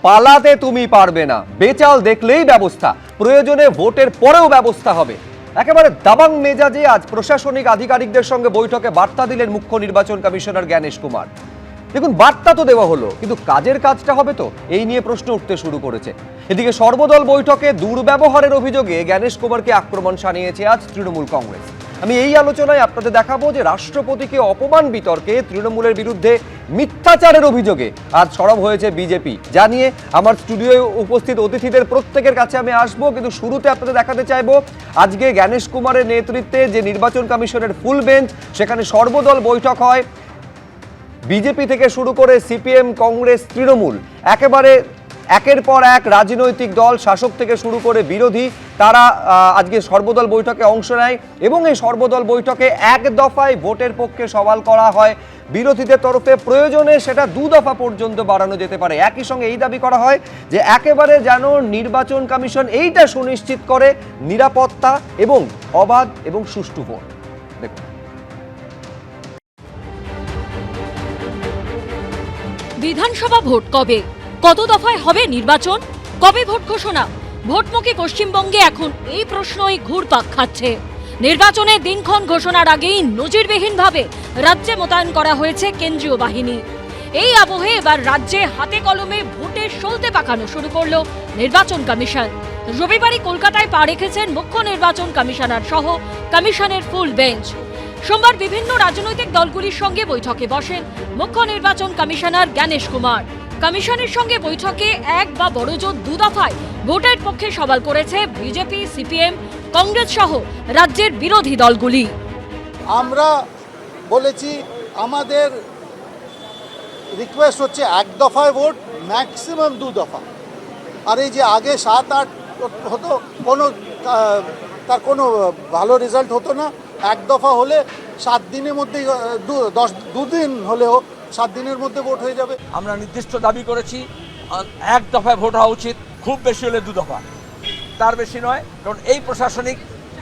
পালাতে তুমি পারবে না, বেচাল দেখলেই ব্যবস্থা, প্রয়োজনে ভোটের পরেও ব্যবস্থা হবে। একেবারে দাবাং মেজাজে আজ প্রশাসনিক আধিকারিকদের সঙ্গে বৈঠকে বার্তা দিলেন মুখ্য নির্বাচন কমিশনার জ্ঞানেশ কুমার। দেখুন, বার্তা তো দেওয়া হলো, কিন্তু কাজের কাজটা হবে তো, এই নিয়ে প্রশ্ন উঠতে শুরু করেছে। এদিকে সর্বদল বৈঠকে দুর্ব্যবহারের অভিযোগে জ্ঞানেশ কুমারকে আক্রমণ শানিয়েছে আজ তৃণমূল কংগ্রেস। আমি এই আলোচনায় আপনাদের দেখাবো যে রাষ্ট্রপতিকে অপমান বিতর্কে তৃণমূলের বিরুদ্ধে মিথ্যাচারের অভিযোগে আজ সরব হয়েছে বিজেপি। জানিয়ে আমার স্টুডিওয়ে উপস্থিত অতিথিদের প্রত্যেকের কাছে আমি আসবো, কিন্তু শুরুতে আপনাদের দেখাতে চাইবো আজকে জ্ঞানেশ কুমারের নেতৃত্বে যে নির্বাচন কমিশনের ফুল বেঞ্চ, সেখানে সর্বদল বৈঠক হয়। বিজেপি থেকে শুরু করে সিপিএম, কংগ্রেস, তৃণমূল, একেবারে একের পর এক রাজনৈতিক দল, শাসক থেকে শুরু করে বিরোধী, তারা আজকে সর্বদল বৈঠকে অংশ নেয় এবং এই সর্বদল বৈঠকে এক দফায় ভোটের পক্ষে সওয়াল করা হয় বিরোধীদের তরফে। প্রয়োজনে সেটা 2 দফা পর্যন্ত বাড়ানো যেতে পারে। একই সঙ্গে এই দাবি করা হয় যে একেবারে যেন নির্বাচন কমিশন এইটা সুনিশ্চিত করে নিরাপত্তা এবং অবাধ এবং সুষ্ঠু ভোট। দেখুন, বিধানসভা ভোট কবে, কত দফায় হবে নির্বাচন, কবে ভোট ঘোষণা? ভোটমুখী পশ্চিমবঙ্গে এখন এই প্রশ্নই ঘুরপাক খাচ্ছে। নির্বাচনের দিনক্ষণ ঘোষণার আগেই নজিরবিহীনভাবে রাজ্যে মোতায়েন করা হয়েছে কেন্দ্রীয় বাহিনী। এই আবহে এবার রাজ্যে হাতে কলমে ভোটের সলতে পাকানো শুরু করলো নির্বাচন কমিশন। রবিবারই কলকাতায় পা রেখেছেন মুখ্য নির্বাচন কমিশনার সহ কমিশনের ফুল বেঞ্চ। সোমবার বিভিন্ন রাজনৈতিক দলগুলির সঙ্গে বৈঠকে বসেন মুখ্য নির্বাচন কমিশনার জ্ঞানেশ কুমার। কমিশনের সঙ্গে বৈঠকে এক বা বড়জোর 2 দফায় ভোটের পক্ষে সওয়াল করেছে বিজেপি, সিপিএম, কংগ্রেস সহ রাজ্যের বিরোধী দলগুলি। আমরা বলেছি আমাদের রিকোয়েস্ট হচ্ছে 1 দফায় ভোট, ম্যাক্সিমাম 2 দফা। আর এই যে আগে 7-8 হতো, তার কোনো ভালো রেজাল্ট হতো না। 1 দফা হলে 7 দিনের মধ্যেই, 2 দিন হলেও 7 দিনের মধ্যে ভোট হয়ে যাবে। আমরা নির্দিষ্ট দাবি করেছি 1 দফায় ভোট হওয়া উচিত, খুব বেশি হলে 2 দফা, তার বেশি নয়। কারণ এই প্রশাসনিক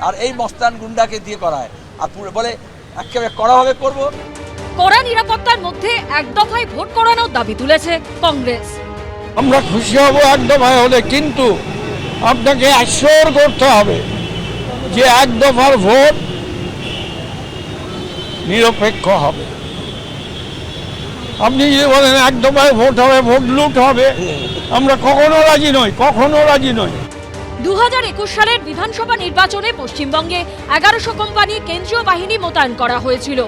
আর এই মস্তান গুন্ডাকে দিয়ে করায়, আর পুরো বলে একেবারে কড়াভাবে করব। কড়া নিরাপত্তার মধ্যে 1 দফায় ভোট করানোর দাবি তুলেছে কংগ্রেস। আমরা খুশি হব 1 দফায় হলে, কিন্তু আপনাকে অ্যাসিওর করতে হবে যে 1 দফার ভোট নিরপেক্ষ হবে। আপনি যদি বলেন 1 দফায় ভোট হবে, ভোট লুট হবে, আমরা কখনো রাজি নই, কখনো রাজি নই। 2021 সালের বিধানসভা নির্বাচনে পশ্চিমবঙ্গে 1100 কোম্পানি কেন্দ্রীয় বাহিনী মোতায়েন করা হয়েছিল।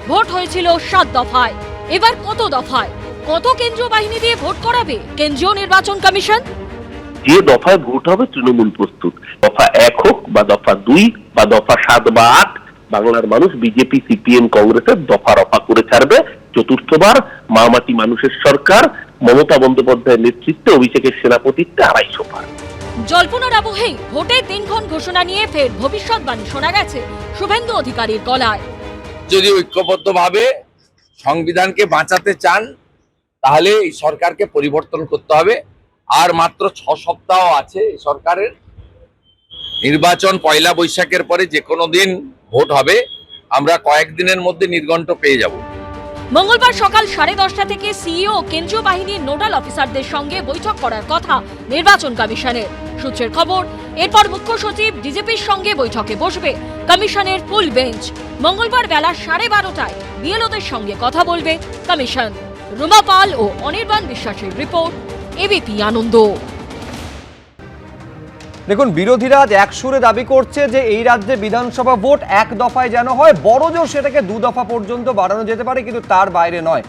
ভোট হয়েছিল 7 দফায়। এবার কত দফায়, কত কেন্দ্রীয় বাহিনী দিয়ে ভোট করাবে কেন্দ্রীয় নির্বাচন কমিশন? যে দফায় ভোট হবে তৃণমূল প্রস্তুত। দফা 1 হোক বা দফা 2 বা দফা 7 বা 8, বাংলার মানুষ বিজেপি, সিপিএম, কংগ্রেসের দফা রফা করে ছাড়বে। চতুর্থবার মামাটি মানুষের সরকার, মমতা বন্দ্যোপাধ্যায়ের নেতৃত্বে, অভিষেকের সেনাপতিত্বে 250 পার। জল্পনার আবহেই ভোটের দিনক্ষণ ঘোষণা নিয়ে ফের ভবিষ্যৎবাণী শোনা গেছে শুভেন্দু অধিকারীর গলায়। যদি ঐক্যবদ্ধভাবে সংবিধানকে বাঁচাতে চান, তাহলে এই সরকারকে পরিবর্তন করতে হবে। আর মাত্র 6 সপ্তাহ আছে এই সরকারের। নির্বাচন 1 বৈশাখের পরে যে কোনো দিন ভোট হবে। আমরা কয়েকদিনের মধ্যে নির্ঘণ্ট পেয়ে যাব। মঙ্গলবার সকাল 10:30 থেকে সিইও ও কেন্দ্রীয় বাহিনীর নোডাল অফিসারদের সঙ্গে বৈঠক করার কথা নির্বাচন কমিশনের। সূত্রের খবর, এরপর মুখ্য সচিব ডিজিপির সঙ্গে বৈঠকে বসবে কমিশনের ফুল বেঞ্চ। মঙ্গলবার বেলা 12:30টায় বিএলওদের সঙ্গে কথা বলবে কমিশন। রুমা পাল ও অনির্বাণ বিশ্বাসের রিপোর্ট, এবিপি আনন্দ। দেখুন, বিরোধীরা আজ এক সুরে দাবি করছে যে এই রাজ্যে বিধানসভা ভোট 1 দফায় যেন হয়, বড়জোর সেটাকে 2 দফা পর্যন্ত বাড়ানো যেতে পারে, কিন্তু তার বাইরে নয়।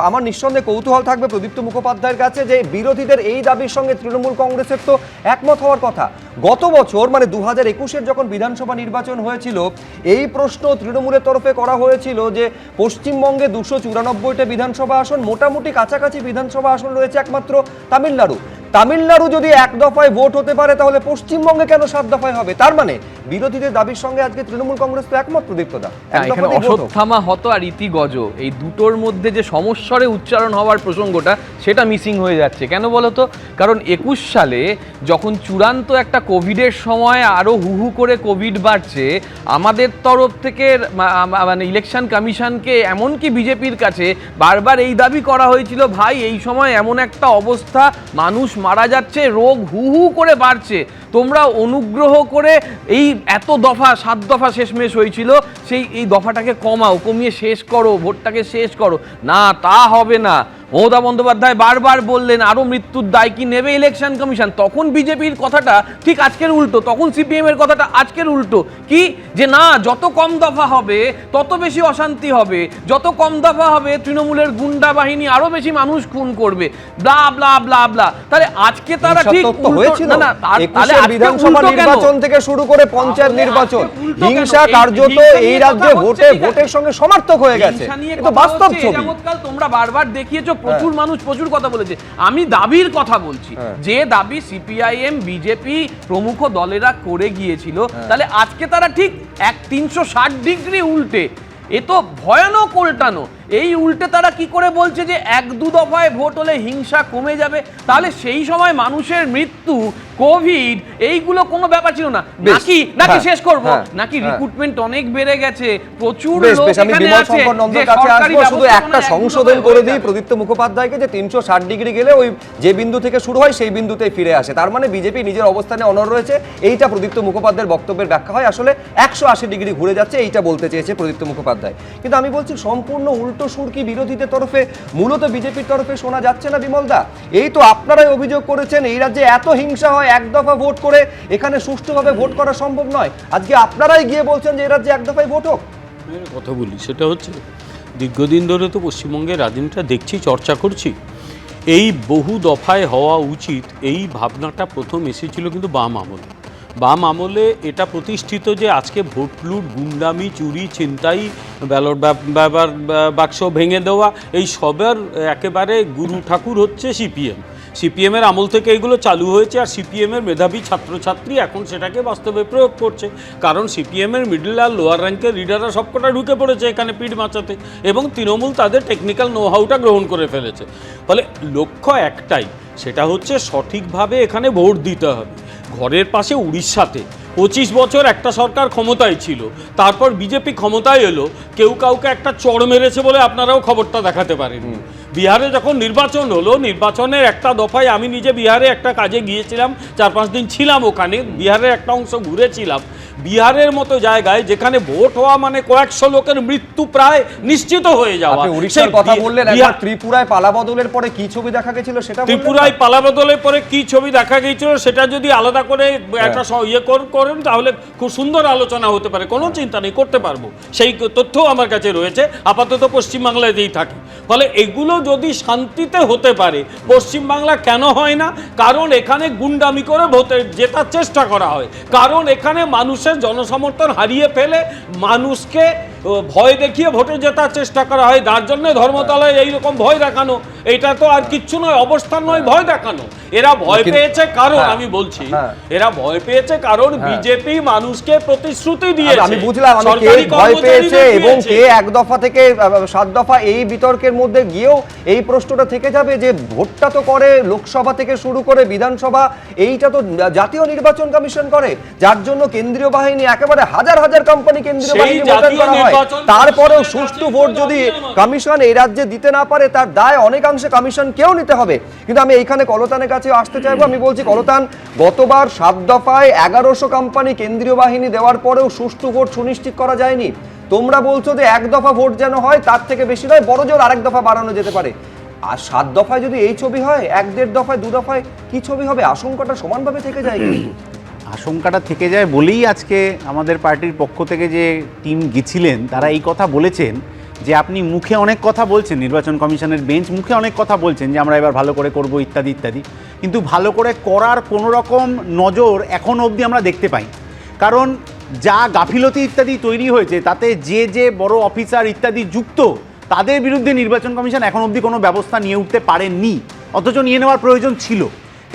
আমার নিঃসন্দেহে কৌতূহল থাকবে প্রদীপ্ত মুখোপাধ্যায়ের কাছে যে বিরোধীদের এই দাবির সঙ্গে তৃণমূল কংগ্রেসের তো একমত হওয়ার কথা। গত বছর মানে 2021-এর যখন বিধানসভা নির্বাচন হয়েছিল, এই প্রশ্ন তৃণমূলের তরফে করা হয়েছিল যে পশ্চিমবঙ্গে 294টা বিধানসভা আসন, মোটামুটি কাছাকাছি বিধানসভা আসন রয়েছে একমাত্র তামিলনাড়ু। যদি 1 দফায় ভোট হতে পারে, তাহলে পশ্চিমবঙ্গে কেন 7 দফায় হবে? তার মানে বিরোধীদের দাবির সঙ্গে আজকে তৃণমূল কংগ্রেস তো একমত, প্রদীপ্তদা। হ্যাঁ, এখানে অশ্বত্থামা হত আর ইতিগজ, এই দুটোর মধ্যে যে সমস্বরে উচ্চারণ হওয়ার প্রসঙ্গটা সেটা মিসিং হয়ে যাচ্ছে। কেন বলো তো? কারণ 21 সালে যখন চূড়ান্ত একটা কোভিডের সময় আরও হু করে কোভিড বাড়ছে, আমাদের তরফ থেকে মানে ইলেকশন কমিশনকে এমনকি বিজেপির কাছে বারবার এই দাবি করা হয়েছিল, ভাই এই সময় এমন একটা অবস্থা, মানুষ মারা যাচ্ছে, রোগ হু করে বাড়ছে, তোমরা অনুগ্রহ করে এই এত দফা 7 দফা শেষমেশ হয়েছিল, এই দফাটাকে কমিয়ে শেষ করো, ভোটটাকে শেষ করো। না, তা হবে না। মমতা বন্দ্যোপাধ্যায় বারবার বললেন আরো মৃত্যুর দায় কি নেবে ইলেকশন কমিশন। তখন বিজেপির কথাটা ঠিক আজকের উল্টো, তখন সিপিএম এর কথাটা আজকের উল্টো। কি যে না, যত কম দফা হবে তত বেশি অশান্তি হবে, যত কম দফা হবে তৃণমূলের গুন্ডা বাহিনী আরো বেশি মানুষ খুন করবে, ব্লা ব্লা ব্লা ব্লা। তাহলে আজকে তারা ঠিক হয়েছিল না, তাহলে বিধানসভা নির্বাচন থেকে শুরু করে পঞ্চায়েত নির্বাচন, হিংসা কার্যত এই রাজ্যে ভোটের সঙ্গে সমার্থক হয়ে গেছে। এটা বাস্তব ছবি। তোমরা বারবার দেখিয়েছো, প্রচুর মানুষ প্রচুর কথা বলেছে। আমি দাবির কথা বলছি, যে দাবি সিপিআইএম বিজেপি প্রমুখ দলেরা করে গিয়েছিল, তাহলে আজকে তারা ঠিক 360 ডিগ্রি উল্টে, এ তো ভয়ানক উল্টানো। এই উল্টে তারা কি করে বলছে যে 1-2 দফায় ভোট হলে হিংসা কমে যাবে? তাহলে সেই সময় মানুষের মৃত্যু, কোভিড, এইগুলো কোনো ব্যাপার ছিল না নাকি শেষ করব নাকি রিক্রুটমেন্ট অনেক বেড়ে গেছে, প্রচুর লোক এখানে আছে। শুধু একটা সংশোধন করে দিই প্রদীপ্ত মুখোপাধ্যায়কে, যে 360 ডিগ্রি গেলে ওই যে বিন্দু থেকে শুরু হয় সেই বিন্দুতেই ফিরে আসে। তার মানে বিজেপি নিজের অবস্থানে অনড় রয়েছে, এইটা প্রদীপ্ত মুখোপাধ্যায়ের বক্তব্যের ব্যাখ্যা হয়। আসলে 180 ডিগ্রি ঘুরে যাচ্ছে, এইটা বলতে চেয়েছে প্রদীপ্ত মুখোপাধ্যায়। কিন্তু আমি বলছি সম্পূর্ণ উল্টো সুর কি বিরোধীদের তরফে, মূলত বিজেপির তরফে শোনা যাচ্ছে না বিমলদা? এই তো আপনারাই অভিযোগ করেছেন এই রাজ্যে এত হিংসা হয়, 1 দফা ভোট করে এখানে সুষ্ঠুভাবে ভোট করা সম্ভব নয়। আজকে আপনারাই গিয়ে বলছেন যে এই রাজ্যে 1 দফায় ভোট হোক। কথা বলি, সেটা হচ্ছে দীর্ঘদিন ধরে তো পশ্চিমবঙ্গের রাজনীতিটা দেখছি, চর্চা করছি। এই বহু দফায় হওয়া উচিত, এই ভাবনাটা প্রথম এসেছিল কিন্তু বাম আমলে এটা প্রতিষ্ঠিত যে আজকে ভোট লুট, গুন্ডামি, চুরি, ছিনতাই, ব্যালট বাক্স ভেঙে দেওয়া, এই সবার একেবারে গুরু ঠাকুর হচ্ছে সিপিএমের আমল থেকে এগুলো চালু হয়েছে। আর সিপিএমের মেধাবী ছাত্রছাত্রী এখন সেটাকে বাস্তবে প্রয়োগ করছে, কারণ সিপিএমের মিডল আর লোয়ার র্যাঙ্কের লিডাররা সবকটা ঢুকে পড়েছে এখানে পিঠ বাঁচাতে, এবং তৃণমূল তাদের টেকনিক্যাল নো হাউটা গ্রহণ করে ফেলেছে। ফলে লক্ষ্য একটাই, সেটা হচ্ছে সঠিকভাবে এখানে ভোট দিতে হবে। ঘরের পাশে উড়িষ্যাতে 25 বছর একটা সরকার ক্ষমতায় ছিল, তারপর বিজেপি ক্ষমতায় এলো, কেউ কাউকে একটা চড় মেরেছে বলে আপনারাও খবরটা দেখাতে পারেননি। বিহারে যখন নির্বাচন হলো, নির্বাচনের একটা দফায় আমি নিজে বিহারে একটা কাজে গিয়েছিলাম, 4-5 দিন ছিলাম ওখানে, বিহারের একটা অংশ ঘুরেছিলাম। বিহারের মতো জায়গায় যেখানে ভোট হওয়া মানে কয়েকশো লোকের মৃত্যু প্রায় নিশ্চিত হয়ে যাওয়া। উড়িষ্যার কথা বললেন, একবার ত্রিপুরায় পালাবদলের পরে কি ছবি দেখা গেছিল সেটা, ত্রিপুরায় পালাবদলের পরে কি ছবি দেখা গিয়েছিল সেটা যদি আলাদা করে একটা ইয়ে করেন তাহলে খুব সুন্দর আলোচনা হতে পারে, কোনো চিন্তা নেই, করতে পারবো। সেই তথ্য আমার কাছে রয়েছে, আপাতত পশ্চিমবাংলাতেই থাকে। ফলে এগুলো যদি শান্তিতে হতে পারে, পশ্চিমবাংলা কেন হয় না? কারণ এখানে গুন্ডামি করে ভোটে জেতার চেষ্টা করা হয়, কারণ এখানে মানুষের জনসমর্থন হারিয়ে ফেলে মানুষকে ভয় দেখিয়ে ভোটে জেতার চেষ্টা করা হয়। তার জন্য ধর্মতলায় এইরকম ভয় দেখানো, এটা তো আর কিচ্ছু নয়, অবস্থান নয়, ভয় দেখানো। এরা ভয় পেয়েছে কারণ, আমি বলছি এরা ভয় পেয়েছে কারণ বিজেপি মানুষকে প্রতিশ্রুতি দিয়েছে। আমি বুঝলাম কে ভয় পেয়েছে এবং কে 1 দফা থেকে 7 দফা, এই বিতর্কের মধ্যে গিয়েও এই প্রশ্নটা থেকে যাবে যে ভোটটা তো করে লোকসভা থেকে শুরু করে বিধানসভা, এইটা তো জাতীয় নির্বাচন কমিশন করে, যার জন্য কেন্দ্রীয় বাহিনী একেবারে হাজার হাজার কোম্পানি কেন্দ্রীয় বাহিনী মোতায়েন করা হয়। তারপরেও সুষ্ঠু ভোট যদি কমিশন এই রাজ্যে দিতে না পারে, তার দায় অনেকাংশে কমিশন কেউ নিতে হবে। কিন্তু আমি এইখানে কলতানের কাছে আসতে চাইবো। আমি বলছি কলতান, গতবার 7 দফায় 1100 কোম্পানি কেন্দ্রীয় বাহিনী দেওয়ার পরেও সুষ্ঠু ভোট সুনিশ্চিত করা যায়নি। তোমরা বলছো যে 1 দফা ভোট যেন হয়, তার থেকে বেশি নয়, বড় জোর আরেক দফা বাড়ানো যেতে পারে। আর 7 দফায় যদি এই ছবি হয়, 1-1.5 দফায় 2 দফায় কি ছবি হবে? আশঙ্কাটা সমানভাবে থেকে যায়। আশঙ্কাটা থেকে যায় বলেই আজকে আমাদের পার্টির পক্ষ থেকে যে টিম গেছিলেন, তারা এই কথা বলেছেন যে আপনি মুখে অনেক কথা বলছেন, নির্বাচন কমিশনের বেঞ্চ মুখে অনেক কথা বলছেন যে আমরা এবার ভালো করে করব ইত্যাদি ইত্যাদি, কিন্তু ভালো করে করার কোনো রকম নজর এখন অবধি আমরা দেখতে পাই। কারণ যা গাফিলতি ইত্যাদি তৈরি হয়েছে, তাতে যে বড় অফিসার ইত্যাদি যুক্ত, তাদের বিরুদ্ধে নির্বাচন কমিশন এখন অবধি কোনো ব্যবস্থা নিয়ে উঠতে পারেননি, অথচ নিয়ে নেওয়ার প্রয়োজন ছিল।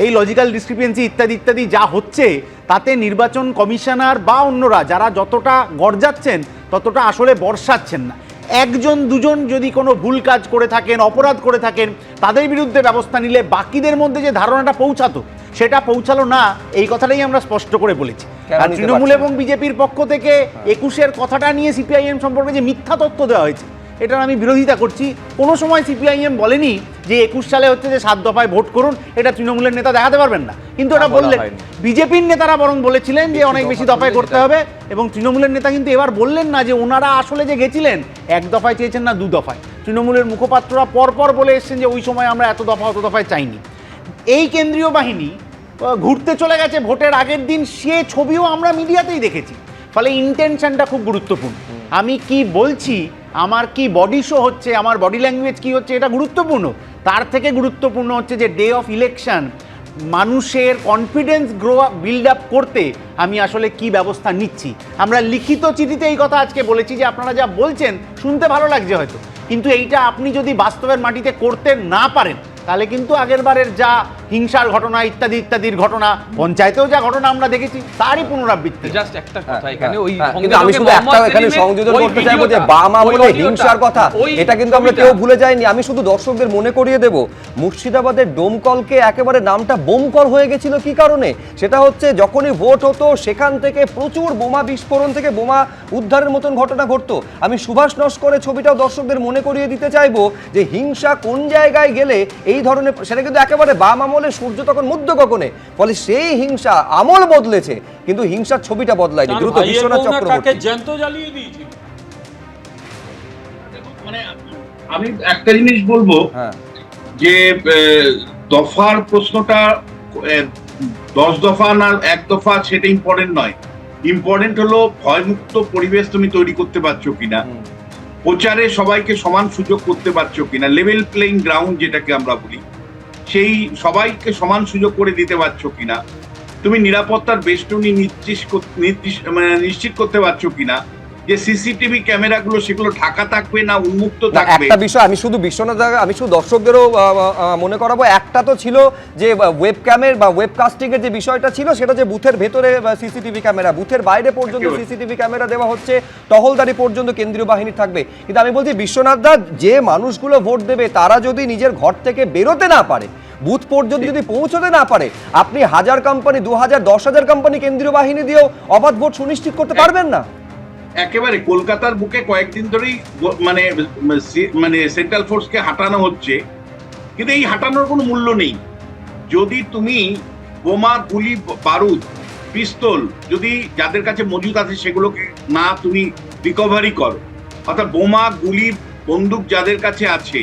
এই লজিক্যাল ডিসক্রিপেন্সি ইত্যাদি ইত্যাদি যা হচ্ছে, তাতে নির্বাচন কমিশনার বা অন্যরা যারা যতটা গর্জাচ্ছেন ততটা আসলে বর্ষাচ্ছেন না। একজন দুজন যদি কোনো ভুল কাজ করে থাকেন, অপরাধ করে থাকেন, তাদের বিরুদ্ধে ব্যবস্থা নিলে বাকিদের মধ্যে যে ধারণাটা পৌঁছাতো সেটা পৌঁছালো না, এই কথাটাই আমরা স্পষ্ট করে বলেছি। আর তৃণমূল এবং বিজেপির পক্ষ থেকে 21-এর কথাটা নিয়ে সিপিআইএম সম্পর্কে যে মিথ্যা তথ্য দেওয়া হয়েছে, এটার আমি বিরোধিতা করছি। কোনো সময় সিপিআইএম বলেনি যে 21 সালে হচ্ছে যে 7 দফায় ভোট করুন, এটা তৃণমূলের নেতা দেখাতে পারবেন না, কিন্তু এটা বললেন। বিজেপির নেতারা বরং বলেছিলেন যে অনেক বেশি দফায় করতে হবে, এবং তৃণমূলের নেতা কিন্তু এবার বললেন না যে ওনারা আসলে যে গেছিলেন 1 দফায় চেয়েছেন না 2 দফায়। তৃণমূলের মুখপাত্ররা পরপর বলে এসছেন যে ওই সময় আমরা এত দফা অত দফায় চাইনি। এই কেন্দ্রীয় বাহিনী ঘুরতে চলে গেছে ভোটের আগের দিন, সে ছবিও আমরা মিডিয়াতেই দেখেছি। ফলে ইন্টেনশনটা খুব গুরুত্বপূর্ণ। আমি কি বলছি, আমার কি বডি শো হচ্ছে, আমার বডি ল্যাঙ্গুয়েজ কি হচ্ছে, এটা গুরুত্বপূর্ণ। তার থেকে গুরুত্বপূর্ণ হচ্ছে যে ডে অফ ইলেকশন মানুষের কনফিডেন্স বিল্ড আপ করতে আমি আসলে কি ব্যবস্থা নিচ্ছি। আমরা লিখিত চিঠিতে এই কথা আজকে বলেছি যে আপনারা যা বলছেন শুনতে ভালো লাগছে হয়তো, কিন্তু এইটা আপনি যদি বাস্তবের মাটিতে করতে না পারেন তাহলে কিন্তু আগের বারের যা হিংসার ঘটনা ইত্যাদি ইত্যাদির ঘটনা, পঞ্চায়েতেও যা ঘটনা আমরা দেখেছি তারই পুনরাবৃত্তি। জাস্ট একটা কথা এখানে, ওই কিন্তু আমি শুধু একটা এখানে সংযোজন করতে চাইবো যে বাম আমলে হিংসার কথা, এটা কিন্তু আমরা কেউ ভুলে যাইনি। আমি শুধু দর্শকদের মনে করিয়ে দেব, মুর্শিদাবাদের ডোমকলকে একেবারে নামটা বোমকল হয়ে গেছিল কি কারণে? সেটা হচ্ছে যখনই ভোট হতো সেখান থেকে প্রচুর বোমা বিস্ফোরণ থেকে বোমা উদ্ধারের মতন ঘটনা ঘটতো। আমি সুভাষ নস্করের ছবিটাও দর্শকদের মনে করিয়ে দিতে চাইবো যে হিংসা কোন জায়গায় গেলে এই ধরনের, সেটা কিন্তু একেবারে বাম আমলে সূর্য তখন মধ্য গগনে, ফলে সেই হিংসা আমল বদলেছে কিন্তু হিংসার ছবিটা বদলায়নি। দ্রুত বিশ্বনাথ চক্রবর্তী জ্যান্ত জ্বালিয়ে দিয়েছিল। মানে আমি একটা জিনিস বলবো যে দফার প্রশ্নটা 10 দফা না 1 দফা সেটা ইম্পর্টেন্ট নয়। ইম্পর্টেন্ট হলো ভয়মুক্ত পরিবেশ তুমি তৈরি করতে পারছো কিনা, প্রচারে সবাইকে সমান সুযোগ করতে পারছো কিনা, লেভেল প্লেইং গ্রাউন্ড যেটাকে আমরা বলি, সেই সবাইকে সমান সুযোগ করে দিতে পারছো কিনা, তুমি নিরাপত্তার বেষ্টনী নিশ্চিত করতে পারছো কিনা, যে সিসিটিভি ক্যামেরাগুলো সেগুলো ঢাকা থাকবে না উন্মুক্ত থাকবে। একটা বিষয় আমি শুধু বিশ্বনাথ, আমি শুধু দর্শকদেরও মনে করাবো, একটা তো ছিল যে ওয়েব ক্যামের বা ওয়েবকাস্টিং এর যে বিষয়টা ছিল সেটা যে বুথের ভেতরে সিসিটিভি ক্যামেরা, বুথের বাইরে পর্যন্ত সিসিটিভি ক্যামেরা দেওয়া হচ্ছে, টহলদারি পর্যন্ত কেন্দ্রীয় বাহিনী থাকবে। কিন্তু আমি বলছি বিশ্বনাথ দা, যে মানুষগুলো ভোট দেবে তারা যদি নিজের ঘর থেকে বেরোতে না পারে, বুথ পর্যন্ত যদি পৌঁছতে না পারে, আপনি 1000 কোম্পানি 2000 10,000 কোম্পানি কেন্দ্রীয় বাহিনী দিয়েও অবাধ ভোট সুনিশ্চিত করতে পারবেন না। একেবারে কলকাতার বুকে কয়েকদিন ধরেই মানে সেন্ট্রাল ফোর্সকে হাঁটানো হচ্ছে, কিন্তু এই হাঁটানোর কোনো মূল্য নেই। যদি তুমি বোমা, গুলি, বারুদ, পিস্তল যদি যাদের কাছে মজুদ আছে সেগুলোকে না তুমি রিকভারি করো, অর্থাৎ বোমা, গুলি, বন্দুক যাদের কাছে আছে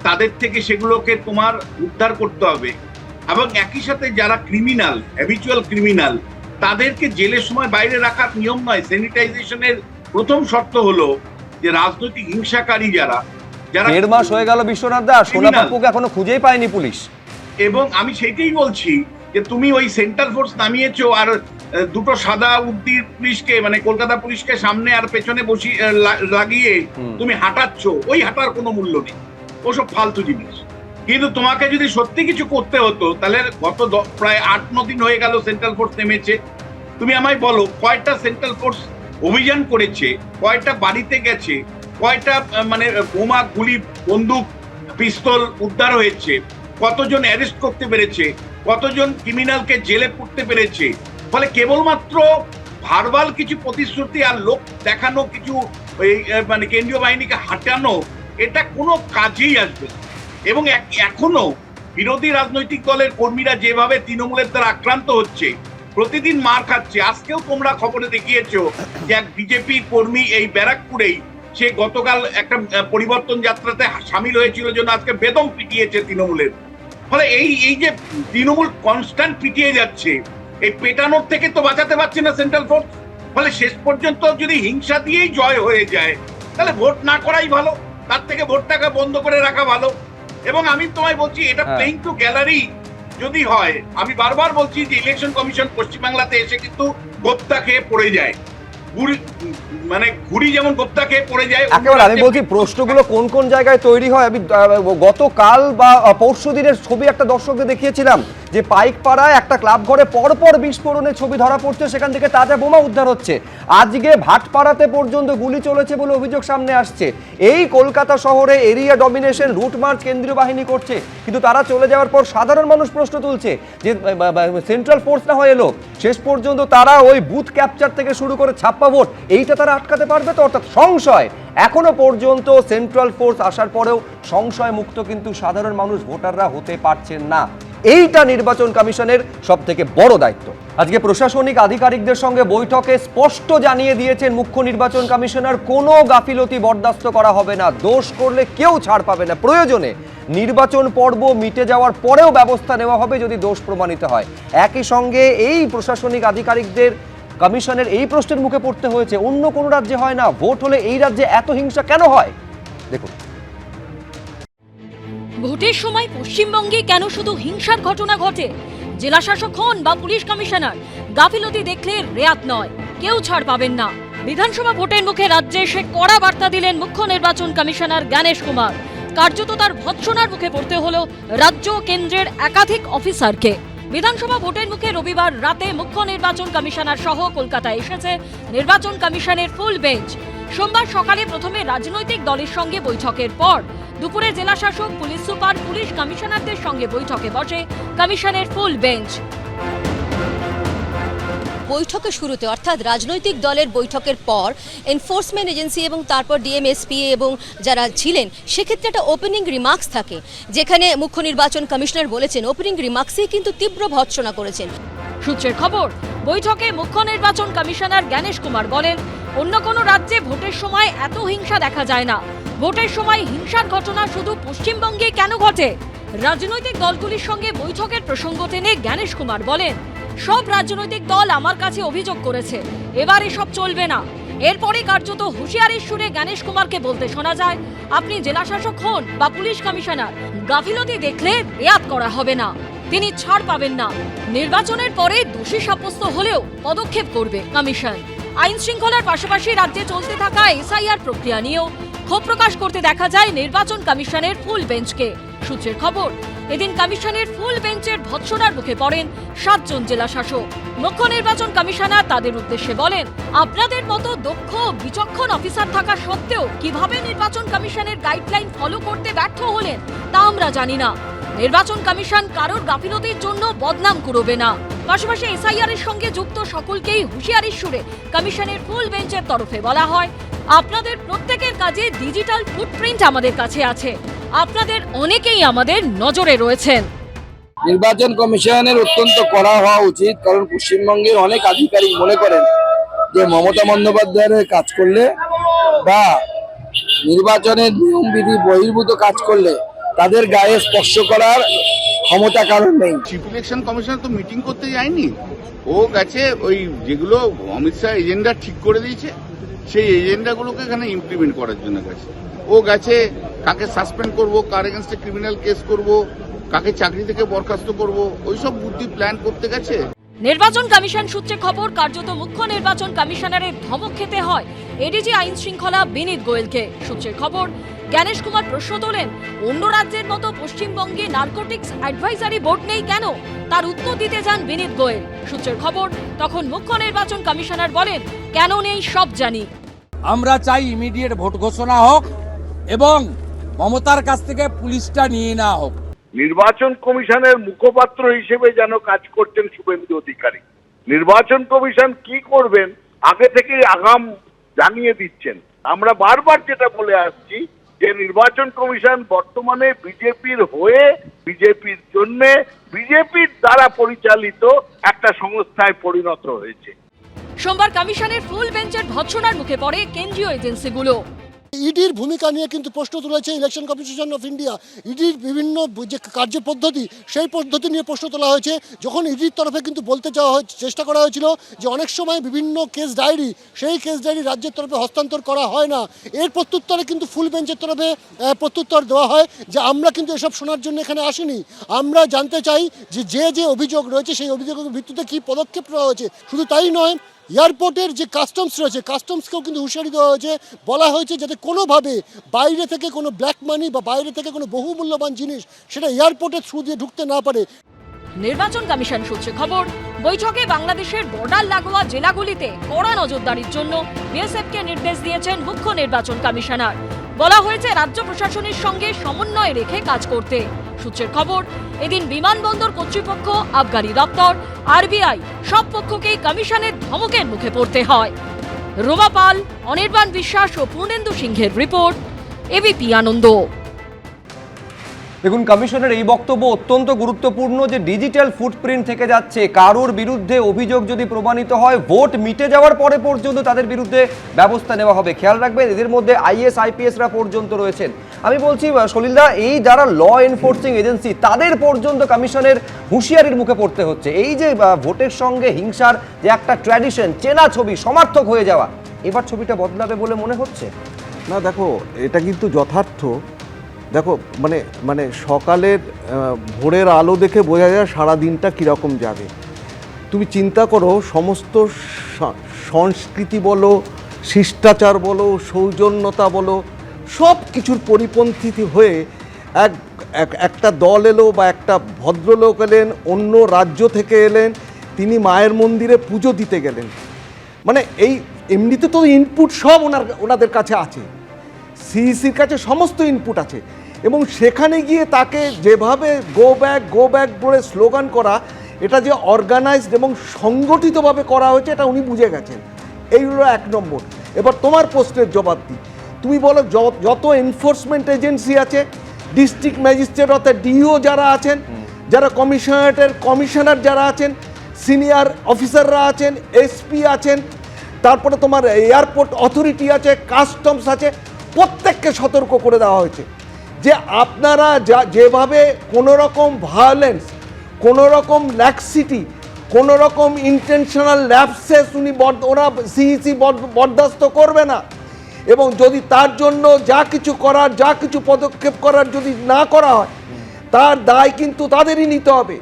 তাদের থেকে সেগুলোকে তোমার উদ্ধার করতে হবে। এবং একই সাথে যারা ক্রিমিনাল, হ্যাবিচুয়াল ক্রিমিনাল, তাদেরকে জেলের সময় বাইরে রাখার নিয়ম নয়। স্যানিটাইজেশনের প্রথম শর্ত হলো যে রাজনৈতিক হিংসাকারী যারা 1.5 মাস হয়ে গেল বিশ্বনাথ দা, সোনা পাপ্পুকে এখনো খুঁজেই পায়নি পুলিশ। এবং আমি সেটাই বলছি যে তুমি ওই সেন্ট্রাল ফোর্স নামিয়েছো আর দুটো সাদা উর্দির পুলিশকে, মানে কলকাতা পুলিশকে সামনে আর পেছনে বসিয়ে লাগিয়ে তুমি হাঁটাচ্ছ, ওই হাঁটার কোনো মূল্য নেই, ওসব ফালতু জিনিস। কিন্তু তোমাকে যদি সত্যি কিছু করতে হতো তাহলে গত প্রায় 8-9 দিন হয়ে গেল সেন্ট্রাল ফোর্স নেমেছে, তুমি আমায় বলো কয়টা সেন্ট্রাল ফোর্স অভিযান করেছে, কয়টা বাড়িতে গেছে, কয়টা মানে বোমা, গুলি, বন্দুক, পিস্তল উদ্ধার হয়েছে, কতজন অ্যারেস্ট করতে পেরেছে, কতজন ক্রিমিনালকে জেলে পুরতে পেরেছে। ফলে কেবলমাত্র ভার্বাল কিছু প্রতিশ্রুতি আর লোক দেখানো কিছু মানে কেন্দ্রীয় বাহিনীকে হাঁটানো, এটা কোনো কাজেই আসবে না। এবং এখনো বিরোধী রাজনৈতিক দলের কর্মীরা যেভাবে তৃণমূলের দ্বারা আক্রান্ত হচ্ছে, প্রতিদিন মার খাচ্ছে। আজকেও তোমরা খবরে দেখিয়েছো যে এক বিজেপি কর্মী এই ব্যারাকপুরেই, সে গতকাল একটা পরিবর্তন যাত্রাতে সামিল হয়েছিল জন্য আজকে বেদম পিটিয়েছে তৃণমূলের। ফলে এই যে তৃণমূল কনস্ট্যান্ট পিটিয়ে যাচ্ছে, এই পেটানোর থেকে তো বাঁচাতে পারছে না সেন্ট্রাল ফোর্স। ফলে শেষ পর্যন্ত যদি হিংসা দিয়েই জয় হয়ে যায় তাহলে ভোট না করাই ভালো, তার থেকে ভোটটাকে বন্ধ করে রাখা ভালো। এবং আমি তোমায় বলছি, এটা প্লেইং টু গ্যালারি যদি হয়, আমি বারবার বলছি যে ইলেকশন কমিশন পশ্চিমবাংলাতে এসে কিন্তু গোত্তা খেয়ে পড়ে যায়। ঘুড়ি যেমন গোপ্তাকে পড়ে যায়, একেবারে আমি বলছি প্রশ্নগুলো কোন কোন জায়গায় তৈরি হয়। আমি গতকাল বা পরশু দিনের ছবি একটা দর্শকদের দেখিয়েছিলাম যে পাইকপাড়ায় একটা ক্লাব ঘরে পরপর বিস্ফোরণের ছবি ধরা পড়ছে, সেখান থেকে তাজা বোমা উদ্ধার হচ্ছে। আজকে ভাটপাড়াতে পর্যন্ত গুলি চলেছে বলে অভিযোগ সামনে আসছে। এই কলকাতা শহরে এরিয়া ডমিনেশন, রুট মার্চ কেন্দ্রীয় বাহিনী করছে, কিন্তু তারা চলে যাওয়ার পর সাধারণ মানুষ প্রশ্ন তুলছে যে সেন্ট্রাল ফোর্স না হয়ে এলো, শেষ পর্যন্ত তারা ওই বুথ ক্যাপচার থেকে শুরু করে ছাপ্পা ভোট এইটা তারা আটকাতে পারবে তো? অর্থাৎ সংশয় এখনো পর্যন্ত সেন্ট্রাল ফোর্স আসার পরেও সংশয় মুক্ত কিন্তু সাধারণ মানুষ ভোটাররা হতে পারছেন না। এইটা নির্বাচন কমিশনের সবথেকে বড় দায়িত্ব। আজকে প্রশাসনিক আধিকারিকদের সঙ্গে বৈঠকে স্পষ্ট জানিয়ে দিয়েছেন মুখ্য নির্বাচন কমিশনার, কোনো গাফিলতি বরদাস্ত করা হবে না, দোষ করলে কেউ ছাড় পাবে না, প্রয়োজনে নির্বাচন পর্ব মিটে যাওয়ার পরেও ব্যবস্থা নেওয়া হবে যদি দোষ প্রমাণিত হয়। একই সঙ্গে এই প্রশাসনিক আধিকারিকদের কমিশনের এই প্রশ্নের মুখে পড়তে হয়েছে, অন্য কোনো রাজ্যে হয় না, ভোট হলে এই রাজ্যে এত হিংসা কেন হয়? দেখুন, ভোটের সময় পশ্চিমবঙ্গে কেন শুধু হিংসার ঘটনা ঘটে? জেলা শাসক হন বা পুলিশ কমিশনার, গাফিলতি দেখলে রেয়াত নয়, কেউ ছাড় পাবেন না। বিধানসভা ভোটের মুখে রাজ্যে এসে কড়া বার্তা দিলেন মুখ্য নির্বাচন কমিশনার জ্ঞানেশ কুমার। কার্যত তার ভৎসনার মুখে পড়তে হলো রাজ্য ও কেন্দ্রের একাধিক অফিসারকে। বিধানসভা ভোটের মুখে রবিবার রাতে মুখ্য নির্বাচন কমিশনার সহ কলকাতায় এসেছে নির্বাচন কমিশনের ফুল বেঞ্চ। সোমবার সকালে প্রথমে রাজনৈতিক দলের সঙ্গে বৈঠকের পর দুপুরে জেলা শাসক, পুলিশ সুপার, পুলিশ কমিশনারদের সঙ্গে বৈঠকে বসে কমিশনের ফুল বেঞ্চ। বৈঠকের শুরুতে অর্থাৎ রাজনৈতিক দলের বৈঠকের পর এনফোর্সমেন্ট এজেন্সি এবং তারপর ডিএমএসপিএ এবং যারা ছিলেন সেক্ষেত্রে একটা ওপেনিং রিমার্কস থাকে, যেখানে মুখ্য নির্বাচন কমিশনার বলেছেন ওপেনিং রিমার্কসেই কিন্তু তীব্র ভৎসনা করেছেন। সূত্রের খবর, বৈঠকে মুখ্য নির্বাচন কমিশনার জ্ঞানেশ কুমার বলেন, অন্য কোনো রাজ্যে ভোটের সময় এত হিংসা দেখা যায় না। ভোটের সময় হিংসার ঘটনা শুধু পশ্চিমবঙ্গে কেন ঘটে? রাজনৈতিক দলগুলির সঙ্গে বৈঠকের প্রসঙ্গ টেনে জ্ঞানেশ কুমার বলেন, সব রাজনৈতিক দল আমার কাছে অভিযোগ করেছে, এবার এসব চলবে না। এরপরে কার্যত হুঁশিয়ারির সুরে জ্ঞানেশ কুমারকে বলতে শোনা যায়, আপনি জেলা শাসক হন বা পুলিশ কমিশনার, গাফিলতি দেখলে রেয়াত করা হবে না, তিনি ছাড় পাবেন না। নির্বাচনের পরে দোষী সাব্যস্ত হলেও পদক্ষেপ করবে কমিশন। আইন শৃঙ্খলার পাশাপাশি রাজ্যে চলতে থাকা এসআইআর প্রক্রিয়া নিয়েও ক্ষোভ প্রকাশ করতে দেখা যায় নির্বাচন কমিশনের ফুল বেঞ্চকে। সূত্রের খবর, এদিন কমিশনের ফুল বেঞ্চের ভৎসনার মুখে পড়েন 7 জন জেলা শাসক। মুখ্য নির্বাচন কমিশনার তাদের উদ্দেশ্যে বলেন, আপনাদের মতো দক্ষ বিচক্ষণ অফিসার থাকা সত্ত্বেও কিভাবে নির্বাচন কমিশনের গাইডলাইন ফলো করতে ব্যর্থ হলেন তা আমরা জানি না। নির্বাচন কমিশন কারোর গাফিলতির জন্য বদনাম করবে না। পাশাপাশি এসআইআর এর সঙ্গে যুক্ত সকলকেই হুঁশিয়ারির সুরে কমিশনের ফুল বেঞ্চের তরফে বলা হয়, আপনাদের প্রত্যেকের কাজে ডিজিটাল ফুটপ্রিন্ট আমাদের কাছে আছে, আপনাদের অনেকেই আমাদের নজরে রয়েছেন। নির্বাচন কমিশনের অত্যন্ত কড়া হওয়া উচিত, কারণ পশ্চিমবঙ্গের অনেক আধিকারিক মনে করেন যে মমতা বন্দ্যোপাধ্যায়ের কাজ করলে বা নির্বাচনের নিয়মবিধি বহির্ভূত কাজ করলে তাদের গায়ে স্পর্শ করার ক্ষমতা কারণ নেই। চিফ ইলেকশন কমিশনার তো মিটিং করতে যায়নি, ও গেছে ওই যেগুলো অমিত শাহ এজেন্ডা ঠিক করে দিয়েছে সেই এজেন্ডাগুলোকে এখানে ইমপ্লিমেন্ট করার জন্য গেছে। ও গেছে কাকে সাসপেন্ড করব, কার এগেনস্টে ক্রিমিনাল কেস করব, কাকে চাকরি থেকে বরখাস্ত করব, ওইসব বুদ্ধি প্ল্যান করতে গেছে। নির্বাচন কমিশন সূত্রে খবর, কার্যত মুখ্য নির্বাচন কমিশনারের ধমক খেতে হয় এডিজি আইন শৃঙ্খলা বিনীত গোয়েলকে। সূত্রের খবর, জ্ঞানেশ কুমার প্রশ্ন তোলেন, অন্য রাজ্যের মতো পশ্চিমবঙ্গে নার্কোটিক্স অ্যাডভাইজারি বোর্ড নেই কেন? তার উত্তর দিতে যান বিনীত গোয়েল। সূত্রের খবর, তখন মুখ্য নির্বাচন কমিশনার বলেন, কেন নেই সব জানি। আমরা চাই ইমিডিয়েট ভোট ঘোষণা হোক এবং মমতার কাছ থেকে পুলিশটা নিয়ে নেওয়া হোক। নির্বাচন কমিশনের মুখপাত্র হিসেবে যেন কাজ করছেন শুভেন্দু অধিকারী। নির্বাচন কমিশন কি করবেন আগে থেকে আগাম জানিয়ে দিচ্ছেন। আমরা বারবার যেটা বলে আসছি যে নির্বাচন কমিশন বর্তমানে বিজেপির হয়ে, বিজেপির জন্য, বিজেপির দ্বারা পরিচালিত একটা সংস্থায় পরিণত হয়েছে। সোমবার কমিশনের ফুল বেঞ্চের ভৎসনার মুখে পড়ে কেন্দ্রীয় এজেন্সিগুলো। ইডির ভূমিকা নিয়ে কিন্তু প্রশ্ন তুলেছে ইলেকশন কমিশন অফ ইন্ডিয়া। ইডির বিভিন্ন যে কার্যপদ্ধতি সেই পদ্ধতি নিয়ে প্রশ্ন তোলা হয়েছে। যখন ইডির তরফে কিন্তু বলতে যাওয়া চেষ্টা করা হয়েছিল যে অনেক সময় বিভিন্ন কেস ডায়েরি, সেই কেস ডায়েরি রাজ্যের তরফে হস্তান্তর করা হয় না, এর প্রত্যুত্তরে কিন্তু ফুল বেঞ্চের তরফে প্রত্যুত্তর দেওয়া হয় যে আমরা কিন্তু এসব শোনার জন্য এখানে আসিনি, আমরা জানতে চাই যে যে অভিযোগ রয়েছে সেই অভিযোগের ভিত্তিতে কী পদক্ষেপ নেওয়া হয়েছে। শুধু তাই নয়, এয়ারপোর্টের যে কাস্টমস রয়েছে, কাস্টমসকেও কিন্তু হুঁশিয়ারি দেওয়া হয়েছে, বলা হয়েছে যাতে কোনোভাবে বাইরে থেকে কোনো ব্ল্যাক মানি বা বাইরে থেকে কোনো বহুমূল্যবান জিনিস সেটা এয়ারপোর্টের থ্রু দিয়ে ঢুকতে না পারে। নির্বাচন কমিশন সূত্রে খবর, বৈঠকে বাংলাদেশের বর্ডার লাগোয়া জেলাগুলিতে কড়া নজরদারির জন্য বিএসএফকে নির্দেশ দিয়েছেন মুখ্য নির্বাচন কমিশনার। বলা হয়েছে রাজ্য প্রশাসনের সঙ্গে সমন্বয় রেখে কাজ করতে। সূত্রের খবর, এদিন বিমানবন্দর কর্তৃপক্ষ, আবগারি দপ্তর, আরবিআই সব পক্ষকেই কমিশনের ধমকের মুখে পড়তে হয়। রোমা পাল, অনির্বাণ বিশ্বাস ও পূর্ণেন্দু সিংহের রিপোর্ট, এবিপি আনন্দ। দেখুন, কমিশনের এই বক্তব্য অত্যন্ত গুরুত্বপূর্ণ যে ডিজিটাল ফুটপ্রিন্ট থেকে যাচ্ছে। কারোর বিরুদ্ধে অভিযোগ যদি প্রমাণিত হয়, ভোট মিটে যাওয়ার পরে পর্যন্ত তাদের বিরুদ্ধে ব্যবস্থা নেওয়া হবে। খেয়াল রাখবেন, এদের মধ্যে আইএস আইপিএসরা পর্যন্ত রয়েছেন। আমি বলছি সলিলদা, এই যারা ল এনফোর্সিং এজেন্সি তাদের পর্যন্ত কমিশনের হুঁশিয়ারির মুখে পড়তে হচ্ছে। এই যে ভোটের সঙ্গে হিংসার যে একটা ট্র্যাডিশন, চেনা ছবি, সমার্থক হয়ে যাওয়া, এবার ছবিটা বদলাবে বলে মনে হচ্ছে না। দেখো, এটা কিন্তু যথার্থ। দেখো, মানে সকালের ভোরের আলো দেখে বোঝা যায় সারা দিনটা কীরকম যাবে। তুমি চিন্তা করো, সমস্ত সংস্কৃতি বলো, শিষ্টাচার বলো, সৌজন্যতা বলো, সব কিছুর পরিপন্থী হয়ে একটা দল এলো বা একটা ভদ্রলোক এলেন, অন্য রাজ্য থেকে এলেন, তিনি মায়ের মন্দিরে পুজো দিতে গেলেন। মানে এই এমনিতে তো ইনপুট সব ওনাদের কাছে আছে, সিইসির কাছে সমস্ত ইনপুট আছে, এবং সেখানে গিয়ে তাকে যেভাবে গো ব্যাক বলে স্লোগান করা, এটা যে অর্গানাইজড এবং সংগঠিতভাবে করা হয়েছে এটা উনি বুঝে গেছেন। এই হলো 1 নম্বর। এবার তোমার প্রশ্নের জবাব দিই। তুমি বলো, যত এনফোর্সমেন্ট এজেন্সি আছে, ডিস্ট্রিক্ট ম্যাজিস্ট্রেট অর্থাৎ ডিও যারা আছেন, যারা কমিশনারেটের কমিশনার যারা আছেন, সিনিয়র অফিসাররা আছেন, এসপি আছেন, তারপরে তোমার এয়ারপোর্ট অথরিটি আছে, কাস্টমস আছে, প্রত্যেককে সতর্ক করে দেওয়া হয়েছে যে আপনারা যেভাবে কোনো রকম ভায়োলেন্স, কোনো রকম ল্যাক্সিটি, কোনো রকম ইন্টেনশনাল ল্যাপসেস ওরা সিইসি বরদাস্ত করবে না। এবং যদি তার জন্য যা কিছু পদক্ষেপ করার যদি না করা হয়, তার দায় কিন্তু তাদেরই নিতে হবে,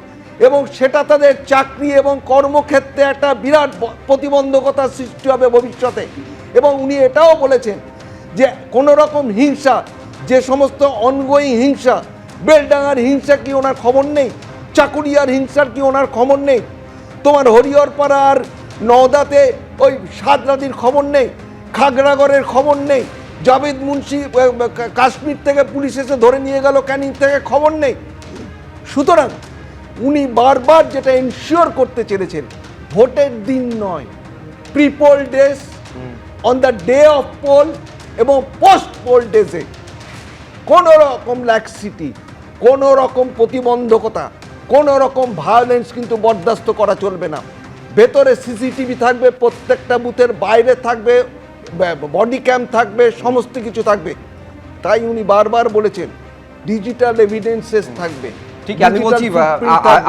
এবং সেটা তাদের চাকরি এবং কর্মক্ষেত্রে একটা বিরাট প্রতিবন্ধকতার সৃষ্টি হবে ভবিষ্যতে। এবং উনি এটাও বলেছেন যে কোনো রকম হিংসা, যে সমস্ত অনগোয়িং হিংসা, বেলডাঙ্গার হিংসা কি ওনার খবর নেই? চাকুরিয়ার হিংসার কি ওনার খবর নেই? তোমার হরিহরপাড়ার নওদাতে ওই সাদরাদির খবর নেই? খাগড়াগড়ের খবর নেই? জাভেদ মুন্সি কাশ্মীর থেকে পুলিশ এসে ধরে নিয়ে গেল ক্যানিং থেকে, খবর নেই? সুতরাং উনি বারবার যেটা এনশিওর করতে চেয়েছেন, ভোটের দিন নয়, prepoll days, on the day of poll এবং পোস্ট পোল ডেজে কোনো রকম ল্যাক্সিটি, কোনো রকম প্রতিবন্ধকতা, কোনো রকম ভায়োলেন্স কিন্তু বরদাস্ত করা চলবে না। ভেতরে সিসিটিভি থাকবে, প্রত্যেকটা বুথের বাইরে থাকবে, বডি ক্যাম থাকবে, সমস্ত কিছু থাকবে। তাই উনি বারবার বলেছেন ডিজিটাল এভিডেন্সেস থাকবে। ঠিক, আমি বলছি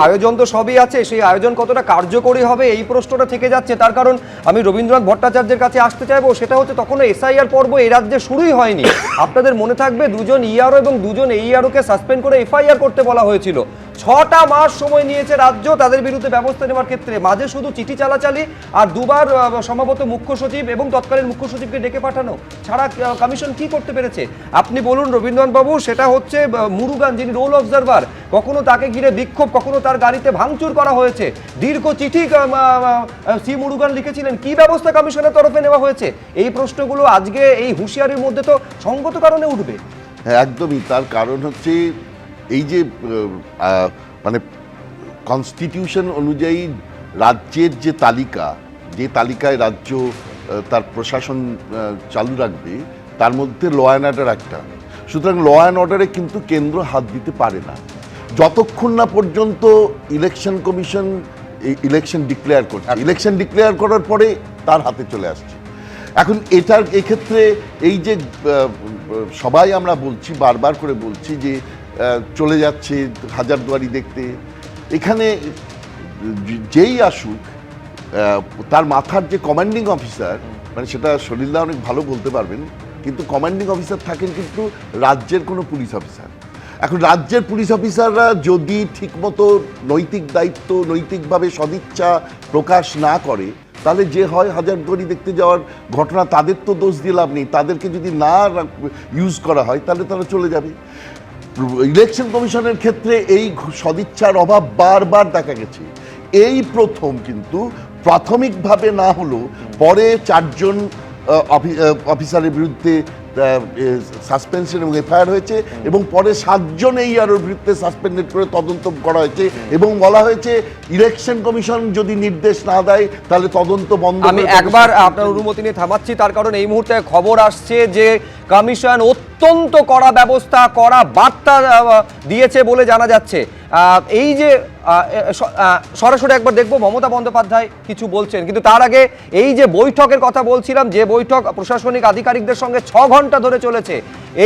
আয়োজন তো সবই আছে, সেই আয়োজন কতটা কার্যকরী হবে এই প্রশ্নটা থেকে যাচ্ছে। তার কারণ আমি রবীন্দ্রনাথ ভট্টাচার্যের কাছে আসতে চাইবো, সেটা হচ্ছে তখনও এসআইআর পর্ব এই রাজ্যে শুরুই হয়নি। আপনাদের মনে থাকবে 2জন ইআরও এবং 2জন এইআরওকে সাসপেন্ড করে এফআইআর করতে বলা হয়েছিল। 6টা মাস সময় নিয়েছে রাজ্য তাদের বিরুদ্ধে ব্যবস্থা নেওয়ার ক্ষেত্রে। মাঝে শুধু চিঠি চালাচালি আর 2বার সম্ভবত মুখ্য সচিব এবং তৎকালীন মুখ্য সচিবকে ডেকে পাঠানো ছাড়া কমিশন কি করতে পেরেছে? আপনি বলুন রবীন্দ্রনাথ বাবু, সেটা হচ্ছে মুরুগান, যিনি রোল অবজারভার, কখনো তাকে ঘিরে বিক্ষোভ, কখনো তার গাড়িতে ভাঙচুর করা হয়েছে। দীর্ঘ চিঠি সি মুরুগান লিখেছিলেন, কি ব্যবস্থা কমিশনের তরফে নেওয়া হয়েছে? এই প্রশ্নগুলো আজকে এই হুঁশিয়ারির মধ্যে তো সঙ্গত কারণে উঠবে। হ্যাঁ, একদমই। তার কারণ হচ্ছে এই যে মানে কনস্টিটিউশন অনুযায়ী রাজ্যের যে তালিকা, যে তালিকায় রাজ্য তার প্রশাসন চালু রাখবে, তার মধ্যে ল অ্যান্ড অর্ডার একটা। সুতরাং ল অ্যান্ড অর্ডারে কিন্তু কেন্দ্র হাত দিতে পারে না যতক্ষণ না পর্যন্ত ইলেকশন কমিশন ইলেকশন ডিক্লেয়ার করছে। ইলেকশন ডিক্লেয়ার করার পরে তার হাতে চলে আসছে। এখন এটার এক্ষেত্রে এই যে সবাই আমরা বলছি, বারবার করে বলছি যে চলে যাচ্ছে হাজারদুয়ারি দেখতে, এখানে যেই আসুক তার মাথার যে কমান্ডিং অফিসার, মানে সেটা সলিলদা অনেক ভালো বলতে পারবেন, কিন্তু কমান্ডিং অফিসার থাকেন কিন্তু রাজ্যের কোনো পুলিশ অফিসার। এখন রাজ্যের পুলিশ অফিসাররা যদি ঠিকমতো নৈতিক দায়িত্ব, নৈতিকভাবে সদিচ্ছা প্রকাশ না করে, তাহলে যে হয় হাজারদুয়ারি দেখতে যাওয়ার ঘটনা, তাদের তো দোষ দিয়ে লাভ নেই। তাদেরকে যদি না ইউজ করা হয় তাহলে তারা চলে যাবে। ইলেকশন কমিশনের ক্ষেত্রে এই সদিচ্ছার অভাব বারবার দেখা গেছে। এই প্রথম কিন্তু প্রাথমিকভাবে না হলেও পরে 4 জন অফিসারের বিরুদ্ধে সাসপেনশন এবং এফআইআর হয়েছে, এবং পরে 7 জন এই আরোর বিরুদ্ধে সাসপেন্ডেড করে তদন্ত করা হয়েছে, এবং বলা হয়েছে ইলেকশন কমিশন যদি নির্দেশ না দেয় তাহলে তদন্ত বন্ধ। আমি একবার আপনার অনুমতি নিয়ে থামাচ্ছি, তার কারণ এই মুহূর্তে খবর আসছে যে কমিশন অত্যন্ত কড়া ব্যবস্থা, কড়া বার্তা দিয়েছে বলে জানা যাচ্ছে। এই যে সরাসরি একবার দেখবো মমতা বন্দ্যোপাধ্যায় কিছু বলছেন, কিন্তু তার আগে এই যে বৈঠকের কথা বলছিলাম, যে বৈঠক প্রশাসনিক আধিকারিকদের সঙ্গে 6 ঘন্টা ধরে চলেছে,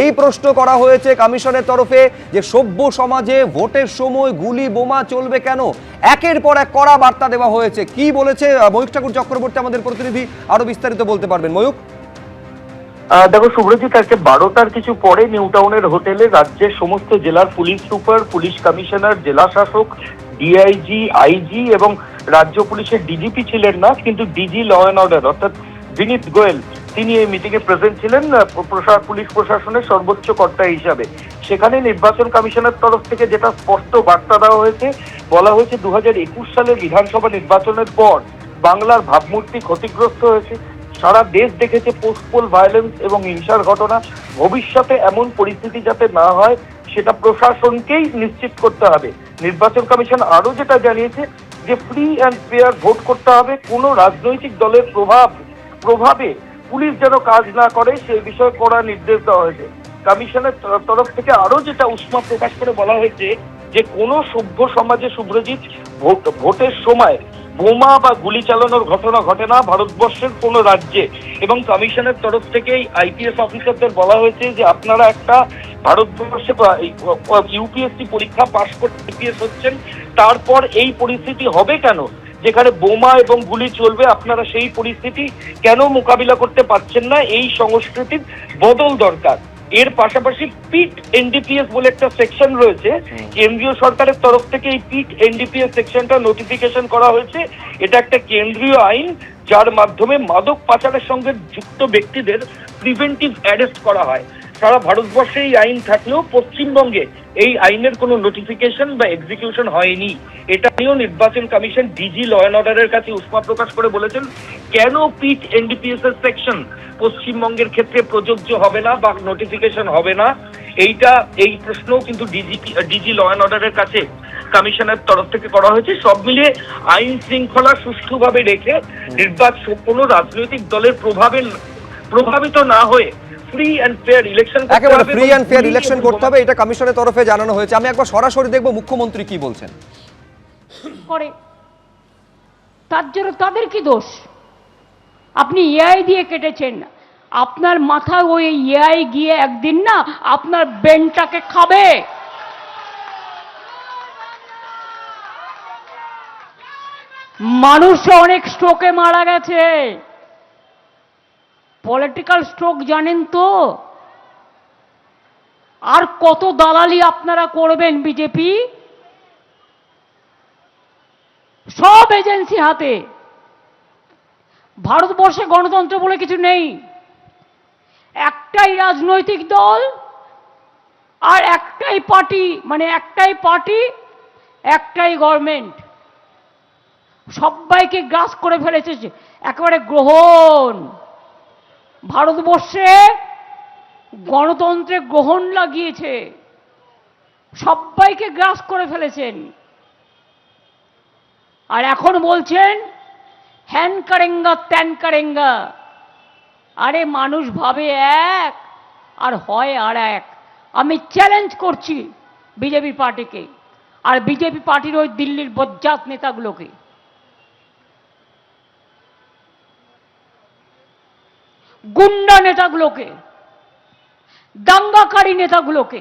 এই প্রশ্ন করা হয়েছে কমিশনের তরফে যে সভ্য সমাজে ভোটের সময় গুলি বোমা চলবে কেন, একের পর এক কড়া বার্তা দেওয়া হয়েছে। কি বলেছে ময়ূক ঠাকুর চক্রবর্তী, আমাদের প্রতিনিধি আরো বিস্তারিত বলতে পারবেন। ময়ূক, দেখো শুভ্রজিৎ, আজকে 12টার কিছু পরে নিউ টাউনের হোটেলে রাজ্যের সমস্ত জেলার পুলিশ সুপার, পুলিশ কমিশনার, জেলা শাসক, ডিআইজি, আইজি এবং রাজ্য পুলিশের ডিজিপি ছিলেন না, কিন্তু ডিজি ল অ্যান্ড অর্ডার অর্থাৎ বিনীত গোয়েল, তিনি এই মিটিং এ প্রেজেন্ট ছিলেন পুলিশ প্রশাসনের সর্বোচ্চ কর্তা হিসাবে। সেখানে নির্বাচন কমিশনের তরফ থেকে যেটা স্পষ্ট বার্তা দেওয়া হয়েছে, বলা হয়েছে 2021 সালের বিধানসভা নির্বাচনের পর বাংলার ভাবমূর্তি ক্ষতিগ্রস্ত হয়েছে। সারা দেশ দেখেছে পোস্ট পোল ভায়োলেন্স এবং হিংসার ঘটনা। ভবিষ্যতে এমন পরিস্থিতি যাতে না হয় সেটা প্রশাসনকেই নিশ্চিত করতে হবে। নির্বাচন কমিশন আরো যেটা জানিয়েছে যে ফ্রি অ্যান্ড ফেয়ার ভোট করতে হবে, কোনো রাজনৈতিক দলের প্রভাবে পুলিশ যেন কাজ না করে সেই বিষয়ে কড়া নির্দেশ দেওয়া হয়েছে। কমিশনের তরফ থেকে আরো যেটা উষ্মা প্রকাশ করে বলা হয়েছে যে কোনো সভ্য সমাজে শুভ্রজিৎ ভোটের সময় বোমা বা গুলি চালানোর ঘটনা ঘটে না ভারতবর্ষের কোনো রাজ্যে। এবং কমিশনের তরফ থেকেই আইপিএস অফিসারদের বলা হয়েছে যে আপনারা একটা ভারতবর্ষে ইউপিএসসি পরীক্ষা পাশ করে আইপিএস হচ্ছেন, তারপর এই পরিস্থিতি হবে কেন যেখানে বোমা এবং গুলি চলবে, আপনারা সেই পরিস্থিতি কেন মোকাবিলা করতে পারছেন না, এই সংস্কৃতির বদল দরকার। এর পাশাপাশি পিট এনডিপিএস বলে একটা সেকশন রয়েছে, কেন্দ্রীয় সরকারের তরফ থেকে এই পিট এনডিপিএস সেকশনটা নোটিফিকেশন করা হয়েছে। এটা একটা কেন্দ্রীয় আইন যার মাধ্যমে মাদক পাচারের সঙ্গে যুক্ত ব্যক্তিদের প্রিভেন্টিভ অ্যারেস্ট করা হয়। সারা ভারতবর্ষে এই আইন থাকলেও পশ্চিমবঙ্গে এই আইনের কোনো নোটিফিকেশন বা এক্সিকিউশন হয়নি। এটা নিয়েও নির্বাচন কমিশন ডিজি ল অ্যান্ড অর্ডারের কাছে উষ্মা প্রকাশ করে বলেছেন কেন পিট এনডিপিএস এর সেকশন পশ্চিমবঙ্গের ক্ষেত্রে প্রযোজ্য হবে না বা নোটিফিকেশন হবে না। এই প্রশ্নও কিন্তু ডিজি ল অ্যান্ড অর্ডারের কাছে কমিশনের তরফ থেকে করা হয়েছে। সব মিলিয়ে আইন শৃঙ্খলা সুষ্ঠুভাবে রেখে নির্বাচন কোনো রাজনৈতিক দলের প্রভাবিত না হয়ে ফ্রি অ্যান্ড ফেয়ার ইলেকশন, একেবারে ফ্রি অ্যান্ড ফেয়ার ইলেকশন করতে হবে, এটা কমিশনের তরফে জানানো হয়েছে। আমি একবার সরাসরি দেখব মুখ্যমন্ত্রী কি বলছেন। করে তার জন্য তাদের কি দোষ? আপনি এআই দিয়ে কেটেছেন, আপনার মাথায় ওই এআই গিয়ে একদিন না আপনার ব্রেনটাকে খাবে। মানুষ অনেক স্ট্রোকে মারা গেছে, পলিটিক্যাল স্ট্রোক জানেন তো। আর কত দালালি আপনারা করবেন বিজেপি? সব এজেন্সি হাতে। ভারতবর্ষে গণতন্ত্র বলে কিছু নেই। একটাই রাজনৈতিক দল আর একটাই পার্টি, মানে একটাই পার্টি একটাই গভর্নমেন্ট, সবাইকে গ্রাস করে ফেলেছে একেবারে গ্রহণ। ভারতবর্ষে গণতন্ত্রে গ্রহণ লাগিয়েছে, সবাইকে গ্রাস করে ফেলেছেন। আর এখন বলছেন হ্যান করেঙ্গা ত্যান করেঙ্গা। আরে মানুষ ভাবে এক আর হয় আর এক। আমি চ্যালেঞ্জ করছি বিজেপি পার্টিকে আর বিজেপি পার্টির ওই দিল্লির বজ্জাত নেতাগুলোকে। গুন্ডা নেতাগুলোকে, দাঙ্গাকারী নেতাগুলোকে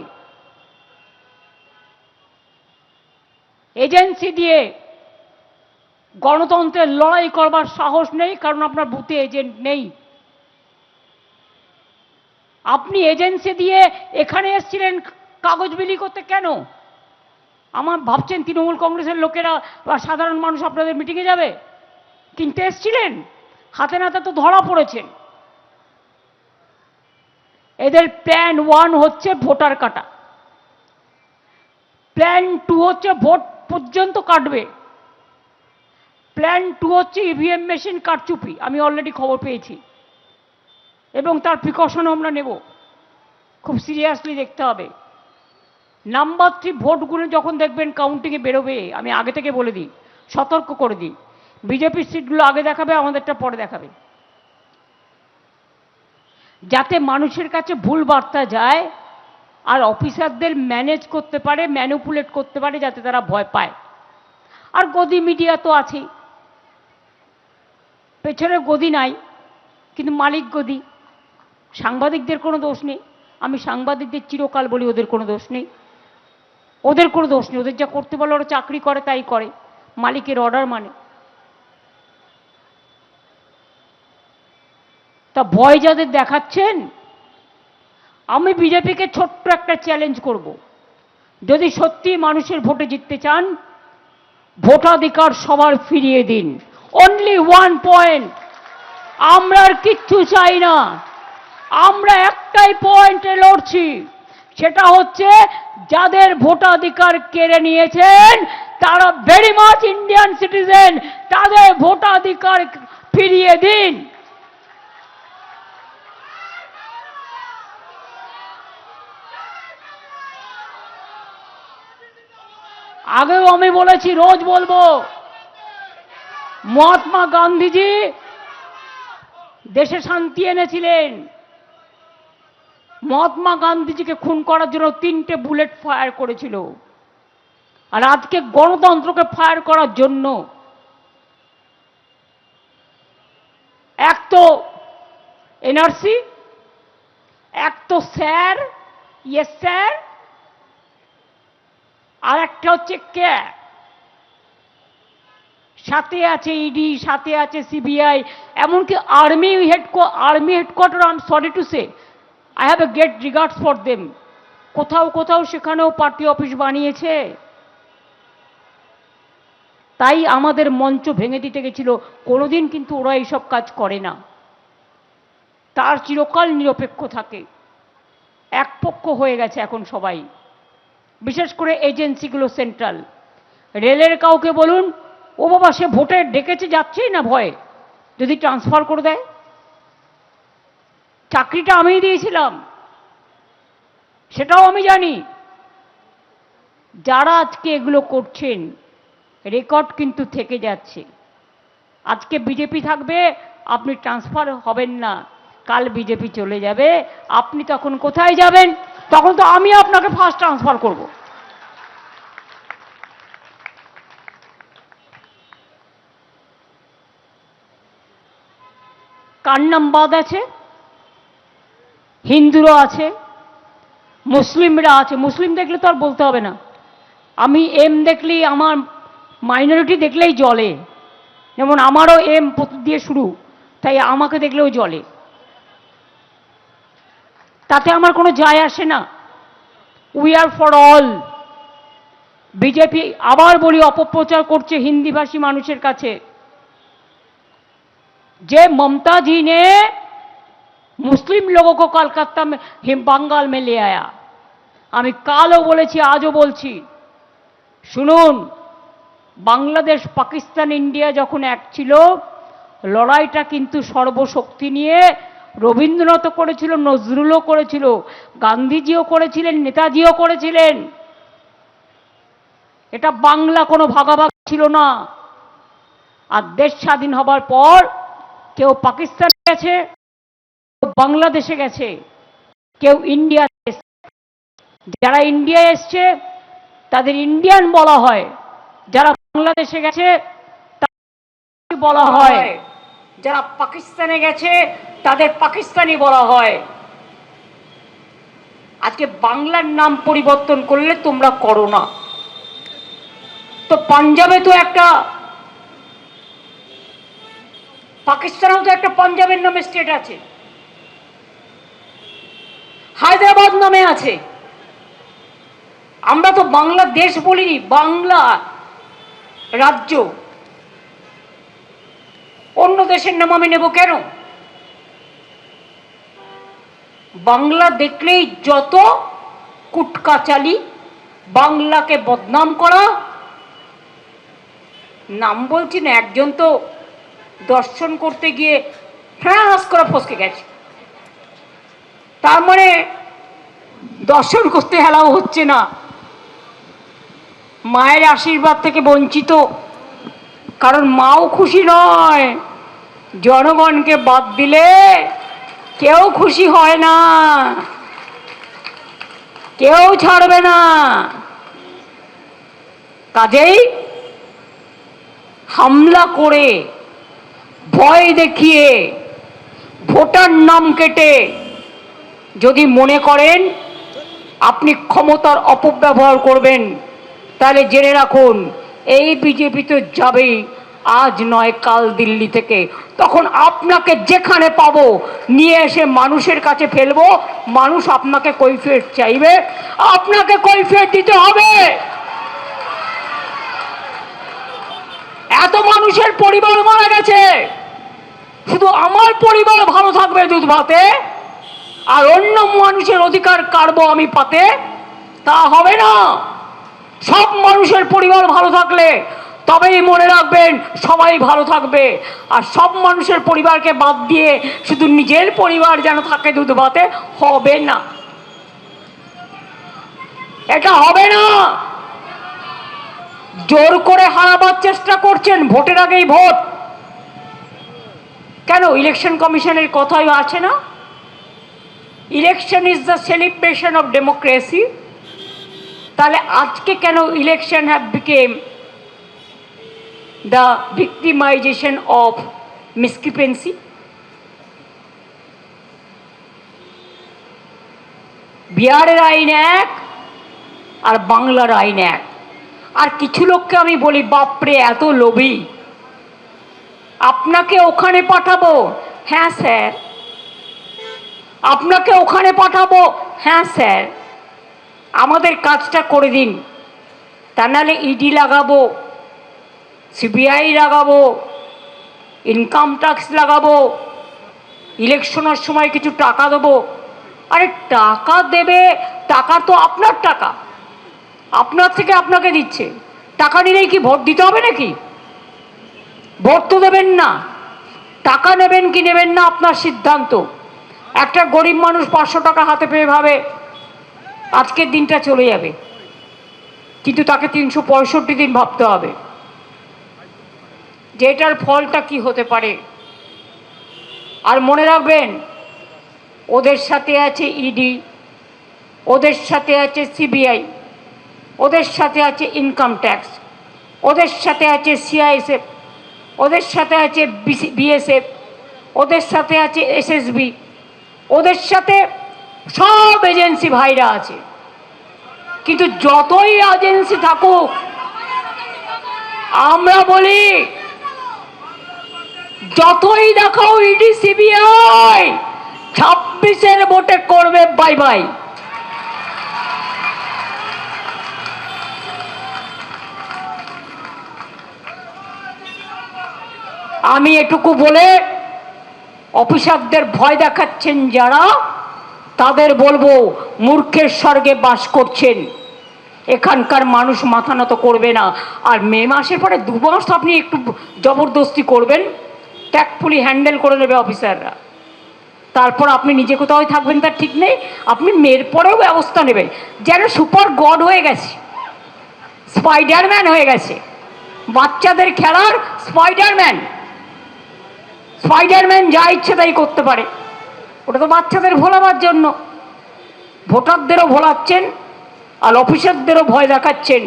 এজেন্সি দিয়ে গণতন্ত্রের লড়াই করবার সাহস নেই, কারণ আপনার বুথে এজেন্ট নেই। আপনি এজেন্সি দিয়ে এখানে এসেছিলেন কাগজ বিলি করতে কেন? আমার ভাবছেন তৃণমূল কংগ্রেসের লোকেরা বা সাধারণ মানুষ আপনাদের মিটিংয়ে যাবে? কিনতে এসছিলেন, হাতে নাতে তো ধরা পড়েছেন। এদের প্ল্যান 1 হচ্ছে ভোটার কাটা, প্ল্যান 2 হচ্ছে ভোট পর্যন্ত কাটবে, প্ল্যান 2 হচ্ছে ইভিএম মেশিন কারচুপি। আমি অলরেডি খবর পেয়েছি এবং তার প্রিকশনও আমরা নেব, খুব সিরিয়াসলি দেখতে হবে। নাম্বার 3, ভোটগুলো যখন দেখবেন কাউন্টিংয়ে বেরোবে, আমি আগে থেকে বলে দিই, সতর্ক করে দিই, বিজেপির সিটগুলো আগে দেখাবে, আমাদেরটা পরে দেখাবে, যাতে মানুষের কাছে ভুল বার্তা যায় আর অফিসারদের ম্যানেজ করতে পারে, ম্যানিপুলেট করতে পারে, যাতে তারা ভয় পায়। আর গদি মিডিয়া তো আছেই, পেছনে গদি নাই কিন্তু মালিক গদি। সাংবাদিকদের কোনো দোষ নেই, আমি সাংবাদিকদের চিরকাল বলি ওদের কোনো দোষ নেই, ওদের কোনো দোষ নেই, ওদের যা করতে বলে ওরা চাকরি করে তাই করে, মালিকের অর্ডার মানে। তা ভয় যাদের দেখাচ্ছেন, আমি বিজেপিকে ছোট্ট একটা চ্যালেঞ্জ করব, যদি সত্যি মানুষের ভোটে জিততে চান, ভোটাধিকার সবার ফিরিয়ে দিন। অনলি 1 পয়েন্ট, আমরা আর কিচ্ছু চাই না, আমরা একটাই পয়েন্টে লড়ছি, সেটা হচ্ছে যাদের ভোটাধিকার কেড়ে নিয়েছেন তারা ভেরি মাচ ইন্ডিয়ান সিটিজেন, তাদের ভোটাধিকার ফিরিয়ে দিন। আগেও আমি বলেছি, রোজ বলবো, মহাত্মা গান্ধীজি দেশে শান্তি এনেছিলেন। মহাত্মা গান্ধীজিকে খুন করার জন্য 3টে বুলেট ফায়ার করেছিল, আর আজকে গণতন্ত্রকে ফায়ার করার জন্য এক তো এনআরসি, এক তো স্যার, ইয়েস স্যার, আর একটা হচ্ছে কে, সাথে আছে ইডি, সাথে আছে সিবিআই, এমনকি army headquarter, I am sorry to say, I have a great regards for them, কোথাও কোথাও সেখানেও পার্টি অফিস বানিয়েছে। তাই আমাদের মঞ্চ ভেঙে দিতে গেছিল, কোনোদিন কিন্তু ওরা এইসব কাজ করে না, তার চিরকাল নিরপেক্ষ থাকে। একপক্ষ হয়ে গেছে এখন সবাই, বিশেষ করে এজেন্সিগুলো সেন্ট্রাল। রেলের কাউকে বলুন, ও বাবা সে ভোটে ডেকেছে, যাচ্ছেই না ভয়ে, যদি ট্রান্সফার করে দেয়। চাকরিটা আমিই দিয়েছিলাম, সেটাও আমি জানি। যারা আজকে এগুলো করছেন, রেকর্ড কিন্তু থেকে যাচ্ছে। আজকে বিজেপি থাকবে, আপনি ট্রান্সফার হবেন না, কাল বিজেপি চলে যাবে, আপনি তখন কোথায় যাবেন? তখন তো আমি আপনাকে ফার্স্ট ট্রান্সফার করব। কার নাম বাদ আছে? হিন্দুরা আছে, মুসলিমরা আছে। মুসলিম দেখলে তো আর বলতে হবে না, আমি এম দেখলেই, আমার মাইনরিটি দেখলেই জ্বলে, যেমন আমারও এম দিয়ে শুরু, তাই আমাকে দেখলেও জ্বলে, তাতে আমার কোনো যায় আসে না। We are for all. BJP আবার বলি অপপ্রচার করছে হিন্দিভাষী মানুষের কাছে, যে ममता जी ने मुस्लिम लोगों को कलकत्ता में बंगाल में ले आया। আমি কালও বলেছি, আজও বলছি, শুনুন, বাংলাদেশ, পাকিস্তান, ইন্ডিয়া যখন এক ছিল, লড়াইটা কিন্তু সর্বশক্তি নিয়ে রবীন্দ্রনাথও করেছিল, নজরুলও করেছিল, গান্ধীজিও করেছিলেন, নেতাজিও করেছিলেন। এটা বাংলা কোনো ভাগাভাগি ছিল না। আর দেশ স্বাধীন হবার পর কেউ পাকিস্তানে গেছে, কেউ বাংলাদেশে গেছে, কেউ ইন্ডিয়া। যারা ইন্ডিয়ায় এসছে তাদের ইন্ডিয়ান বলা হয়, যারা বাংলাদেশে গেছে তাদের বলা হয়, যারা পাকিস্তানে গেছে তাদের পাকিস্তানি বলা হয়। আজকে বাংলার নাম পরিবর্তন করলে তোমরা করো না, তো পাঞ্জাবে তো একটা, পাকিস্তানেও তো একটা পাঞ্জাবের নামে স্টেট আছে, হায়দ্রাবাদ নামে আছে। আমরা তো বাংলাদেশ বলিনি, বাংলা রাজ্য। অন্য দেশের নাম আমি নেব কেন? বাংলা দেখলেই যত কুটকাচালি, বাংলাকে বদনাম করা। নাম বলছি না, একজন তো দর্শন করতে গিয়ে ফ্রাঁস করে ফসকে গেছে, তার মানে দর্শন করতে হেলাও হচ্ছে না, মায়ের আশীর্বাদ থেকে বঞ্চিত। কারণ মাও খুশি নয়, জনগণকে বাদ দিলে কেউ খুশি হয় না, কেউ ছাড়বে না। কাজেই হামলা করে, ভয় দেখিয়ে, ভোটার নাম কেটে যদি মনে করেন আপনি ক্ষমতার অপব্যবহার করবেন, তাহলে জেনে রাখুন এই বিজেপি তো যাবেই, আজ নয় কাল দিল্লি থেকে। তখন আপনাকে যেখানে পাবো নিয়ে এসে মানুষের কাছে ফেলবো, মানুষ আপনাকে কৈফিয়ত চাইবে, আপনাকে কৈফিয়ত দিতে হবে। এত মানুষের পরিবার মারা গেছে, শুধু আমার পরিবার ভালো থাকবে দুধ ভাতে, আর অন্য মানুষের অধিকার কাড়বো আমি পাতে, তা হবে না। সব মানুষের পরিবার ভালো থাকলে তবেই মনে রাখবেন সবাই ভালো থাকবে। আর সব মানুষের পরিবারকে বাদ দিয়ে শুধু নিজের পরিবার যেন থাকে দুধ ভাতে, হবে না, এটা হবে না। জোর করে হারাবার চেষ্টা করছেন, ভোটের আগেই ভোট। কেন ইলেকশন কমিশনের কথাই আছে না, election is the celebration of democracy. তাহলে আজকে কেন election have become the victimization of miscreancy? বিহারের আইন এক আর বাংলার আইন এক। আর কিছু লোককে আমি বলি, বাপরে এত লোভী, আপনাকে ওখানে পাঠাবো, হ্যাঁ স্যার, আপনাকে ওখানে পাঠাবো, হ্যাঁ স্যার, আমাদের কাজটা করে দিন, তা নাহলে ইডি লাগাবো, সিবিআই লাগাবো, ইনকাম ট্যাক্স লাগাবো, ইলেকশনের সময় কিছু টাকা দেবো। আরে টাকা দেবে, টাকা তো আপনার টাকা, আপনার থেকে আপনাকে দিচ্ছে, টাকা নিলেই কি ভোট দিতে হবে নাকি? ভোট তো দেবেন না, টাকা নেবেন কি নেবেন না আপনার সিদ্ধান্ত। একটা গরিব মানুষ 500 টাকা হাতে পেয়ে ভাবে আজকের দিনটা চলে যাবে, কিন্তু তাকে 365 দিন ভাবতে হবে যে এটার ফলটা কি হতে পারে। আর মনে রাখবেন, ওদের সাথে আছে ইডি, ওদের সাথে আছে সিবিআই, ওদের সাথে আছে ইনকাম ট্যাক্স, ওদের সাথে আছে সিআইএসএফ, ওদের সাথে আছে বিএসএফ, ওদের সাথে আছে এসএসবি, ওদের সাথে সব এজেন্সি ভাইরা আছে। কিন্তু যতই এজেন্সি থাকুক, আমরা বলি যতই দেখাও ইডি সিবিআই, 26-এর ভোটে করবে বাই বাই। আমি এটুকু বলে অফিসারদের ভয় দেখাচ্ছেন যারা, তাদের বলবো মূর্খের স্বর্গে বাস করছেন, এখানকার মানুষ মাথা নত করবে না। আর মে মাসের পরে 2 মাস আপনি একটু জবরদস্তি করবেন, ট্যাক্টফুলি হ্যান্ডেল করে নেবে অফিসাররা, তারপর আপনি নিজে কোথাও থাকবেন তার ঠিক নেই। আপনি মেয়ের পরেও ব্যবস্থা নেবেন, যেন সুপার গড হয়ে গেছে, স্পাইডারম্যান হয়ে গেছে, বাচ্চাদের খেলার স্পাইডারম্যান। স্পাইডারম্যান যা ইচ্ছে তাই করতে পারে, ওটা তো বাচ্চাদের ভোলাবার জন্য। ভোটারদেরও ভোলাচ্ছেন আর অফিসারদেরও ভয় দেখাচ্ছেন।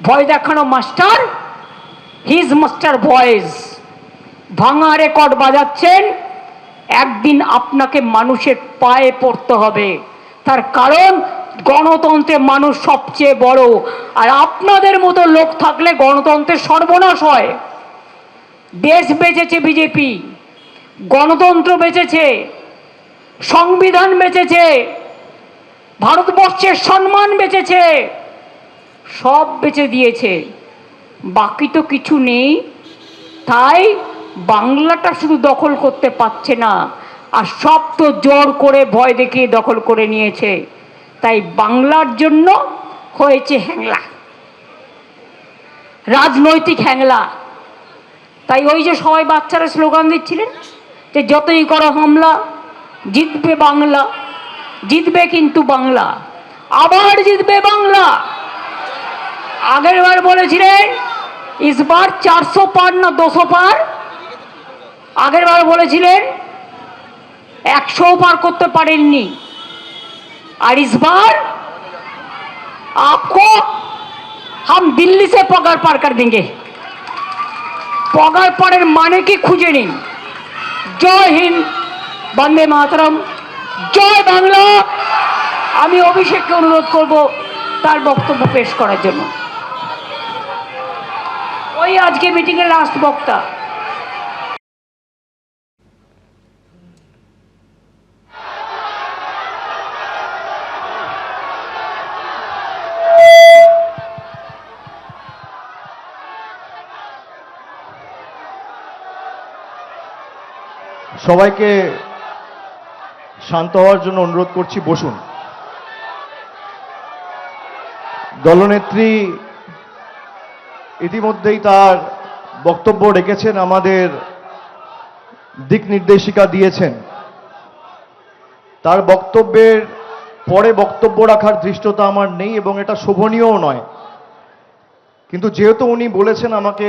ভয় দেখানো মাস্টার, হিজ মাস্টার ভয়েস, ভাঙা রেকর্ড বাজাচ্ছেন। একদিন আপনাকে মানুষের পায়ে পড়তে হবে, তার কারণ গণতন্ত্রে মানুষ সবচেয়ে বড়। আর আপনাদের মতো লোক থাকলে গণতন্ত্রের সর্বনাশ হয়। দেশ বেঁচেছে বিজেপি, গণতন্ত্র বেঁচেছে, সংবিধান বেঁচেছে, ভারতবর্ষের সম্মান বেঁচেছে, সব বেঁচে দিয়েছে, বাকি তো কিছু নেই। তাই বাংলাটা শুধু দখল করতে পারছে না, আর সব তো জোর করে ভয় দেখিয়ে দখল করে নিয়েছে। তাই বাংলার জন্য হয়েছে হ্যাংলা, রাজনৈতিক হ্যাংলা। তাই ওই যে সবাই বাচ্চারা স্লোগান দিচ্ছিলেন যে যতই করো হামলা, জিতবে বাংলা, জিতবে কিন্তু বাংলা, আবার জিতবে বাংলা। আগের বার বলেছিলেন ইসবার 400 পার না 200 পার, আগের বার বলেছিলেন 100 পার করতে পারেননি। और इस बार आपको हम दिल्ली से पगार पार कर देंगे। पगार पारेर माने की खुঁজে নিন। জয় হিন্দ, বন্দে মাতরম, জয় বাংলা। আমি অভিষেককে অনুরোধ করব তার বক্তব্য পেশ করার জন্য। ওই আজকে মিটিংয়ের লাস্ট বক্তা। সবাইকে শান্ত হওয়ার জন্য অনুরোধ করছি, বসুন। দলনেত্রী ইতিমধ্যেই তার বক্তব্য রেখেছেন, আমাদের দিক নির্দেশিকা দিয়েছেন। তার বক্তব্যের পরে বক্তব্য রাখার ধৃষ্টতা আমার নেই এবং এটা শোভনীয়ও নয়, কিন্তু যেহেতু উনি বলেছেন আমাকে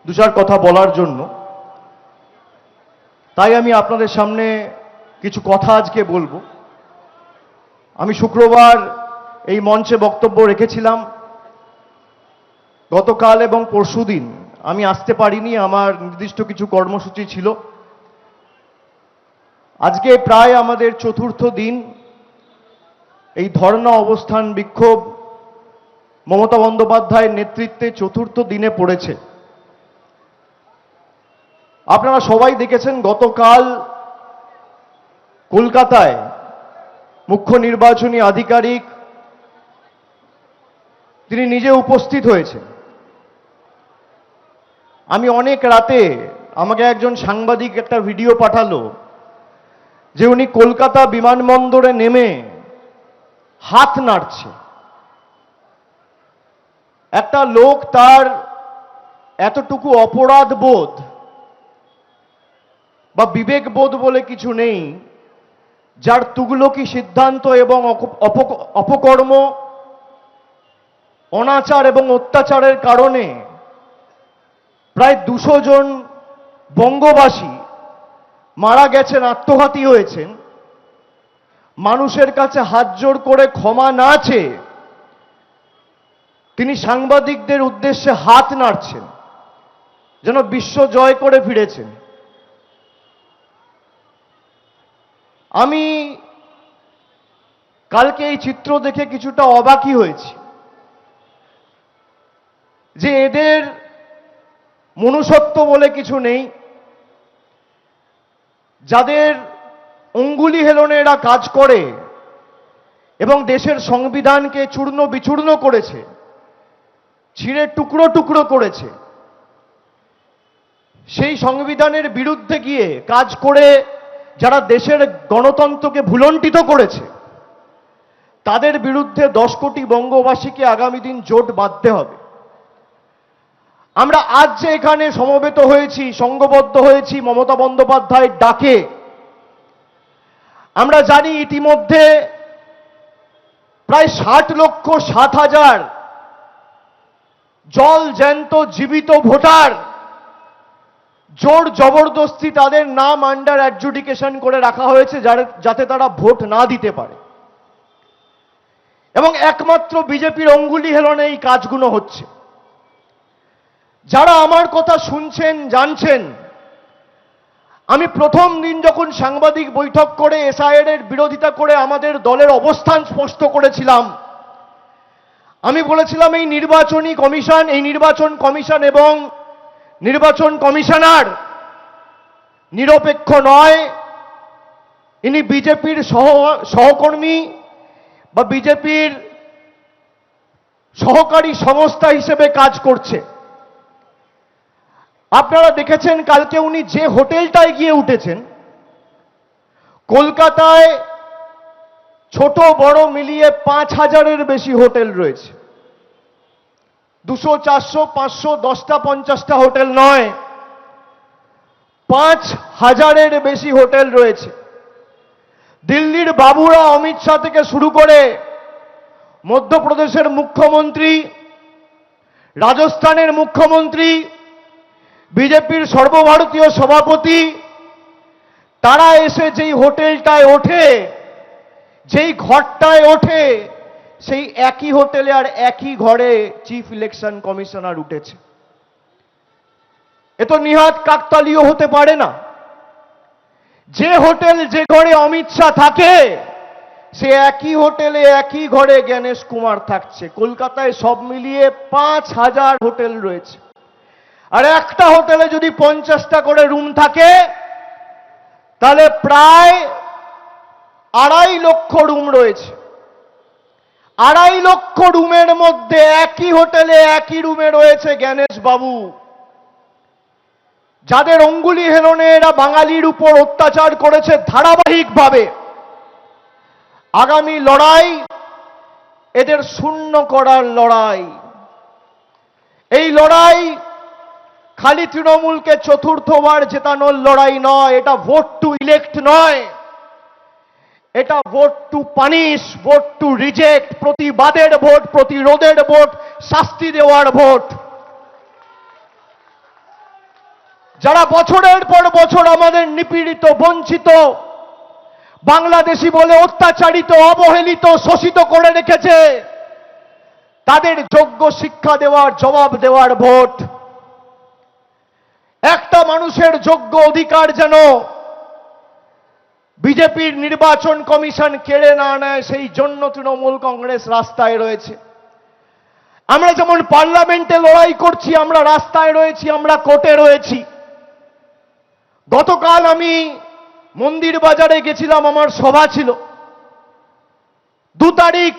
দু চার কথা বলার জন্য, তাই আমি আপনাদের সামনে কিছু কথা আজকে বলবো। আমি শুক্রবার এই মঞ্চে বক্তব্য রেখেছিলাম। গতকাল এবং পরশুদিন আমি আসতে পারিনি, আমার নির্দিষ্ট কিছু কর্মসূচি ছিল। আজকে প্রায় আমাদের চতুর্থ দিন এই ধর্ণা, অবস্থান, বিক্ষোভ মমতা বন্দ্যোপাধ্যায়ের নেতৃত্বে চতুর্থ দিনে পড়েছে। আপনারা সবাই দেখেছেন গতকাল কলকাতায় মুখ্য নির্বাচনী আধিকারিক তিনি নিজে উপস্থিত হয়েছেন। আমি অনেক রাতে আমাকে একজন সাংবাদিক একটা ভিডিও পাঠালো যে উনি কলকাতা বিমানবন্দরে নেমে হাত নাড়ছে। একটা লোক, তার এতটুকু অপরাধ বোধ বা বিবেক বোধ বলে কিছু নেই, যার তুগলকি সিদ্ধান্ত এবং অপকর্ম, অনাচার এবং অত্যাচারের কারণে প্রায় 200 জন বঙ্গবাসী মারা গেছেন, আত্মঘাতী হয়েছেন। মানুষের কাছে হাত জোড় করে ক্ষমা না চেয়ে তিনি সাংবাদিকদের উদ্দেশ্যে হাত নাড়ছেন, যেন বিশ্ব জয় করে ফিরেছেন। আমি কালকে এই চিত্র দেখে কিছুটা অবাকই হয়েছি যে এদের মনুষ্যত্ব বলে কিছু নেই। যাদের অঙ্গুলি হেলনে এরা কাজ করে এবং দেশের সংবিধানকে চূর্ণ বিচূর্ণ করেছে, ছিঁড়ে টুকরো টুকরো করেছে, সেই সংবিধানের বিরুদ্ধে গিয়ে কাজ করে যারা দেশের গণতন্ত্রকে ভুলণ্ঠিত করেছে, তাদের বিরুদ্ধে 10 কোটি বঙ্গবাসীকে আগামী দিন জোট বাঁধতে হবে। আমরা আজ যে এখানে সমবেত হয়েছি, সংঘবদ্ধ হয়েছি মমতা বন্দ্যোপাধ্যায়ের ডাকে, আমরা জানি ইতিমধ্যে প্রায় 60,07,000 জল জ্যান্ত জীবিত ভোটার জোর জবরদস্তি তাদের নাম আন্ডার অ্যাডজুডিকেশন করে রাখা হয়েছে যাতে তারা ভোট না দিতে পারে, এবং একমাত্র বিজেপির অঙ্গুলি হেলনে এই কাজগুলো হচ্ছে। যারা আমার কথা শুনছেন, জানছেন, আমি প্রথম দিন যখন সাংবাদিক বৈঠক করে এসআইআর এর বিরোধিতা করে আমাদের দলের অবস্থান স্পষ্ট করেছিলাম, আমি বলেছিলাম এই নির্বাচনী কমিশন, এই নির্বাচন কমিশন এবং নির্বাচন কমিশনার নিরপেক্ষ নয়। ইনি বিজেপির সহকর্মী বা বিজেপির সহকারী সংস্থা হিসেবে কাজ করছে। আপনারা দেখেছেন কালকে উনি যে হোটেলটায় গিয়ে উঠেছেন, কলকাতায় ছোট বড় মিলিয়ে 5,000-এর বেশি হোটেল রয়েছে। 200, 400, 500, 10টা 50টা হোটেল নয়, 5,000-এর বেশি হোটেল রয়েছে। দিল্লির বাবুরা, অমিত শাহ থেকে শুরু করে মধ্যপ্রদেশের মুখ্যমন্ত্রী, রাজস্থানের মুখ্যমন্ত্রী, বিজেপির সর্বভারতীয় সভাপতি, তারা এসে যেই হোটেলটায় ওঠে, যেই ঘরটায় ওঠে, সেই একই হোটেলে আর একই ঘরে চিফ ইলেকশন কমিশনার উঠেছে। এ তো নিহাত কাকতালীয় হতে পারে না। যে হোটেল, যে ঘরে অমিত শাহ থাকে, সে একই হোটেলে একই ঘরে জ্ঞানেশ কুমার থাকছে। কলকাতায় সব মিলিয়ে 5,000 হোটেল রয়েছে। আর একটা হোটেলে যদি 50টা করে রুম থাকে, তাহলে প্রায় 2.5 লক্ষ রুম রয়েছে। 2.5 লক্ষ রুমের মধ্যে একই হোটেলে একই রুমে রয়েছে জ্ঞানেশ বাবু, যাদের অঙ্গুলি হেলনে এরা বাঙালির উপর অত্যাচার করেছে ধারাবাহিকভাবে। আগামী লড়াই এদের শূন্য করার লড়াই। এই লড়াই খালি তৃণমূলকে চতুর্থবার জেতানোর লড়াই নয়, এটা ভোট টু ইলেক্ট নয়, এটা vote two punish, vote two reject, প্রতিবাদের ভোট, প্রতিরোধের ভোট, শাস্তি দেওয়ার ভোট। যারা বছরের পর বছর আমাদের নিপীড়িত, বঞ্চিত, বাংলাদেশি বলে অত্যাচারিত, অবহেলিত, শোষিত করে রেখেছে, তাদের যোগ্য শিক্ষা দেওয়ার, জবাব দেওয়ার ভোট। একটা মানুষের যোগ্য অধিকার যেন বিজেপির নির্বাচন কমিশন কেড়ে না নেয়, সেই জন্য তৃণমূল কংগ্রেস রাস্তায় রয়েছে। আমরা যেমন পার্লামেন্টে লড়াই করছি, আমরা রাস্তায় রয়েছি, আমরা কোর্টে রয়েছি। গতকাল আমি মন্দির বাজারে গেছিলাম, আমার সভা ছিল। 2 তারিখ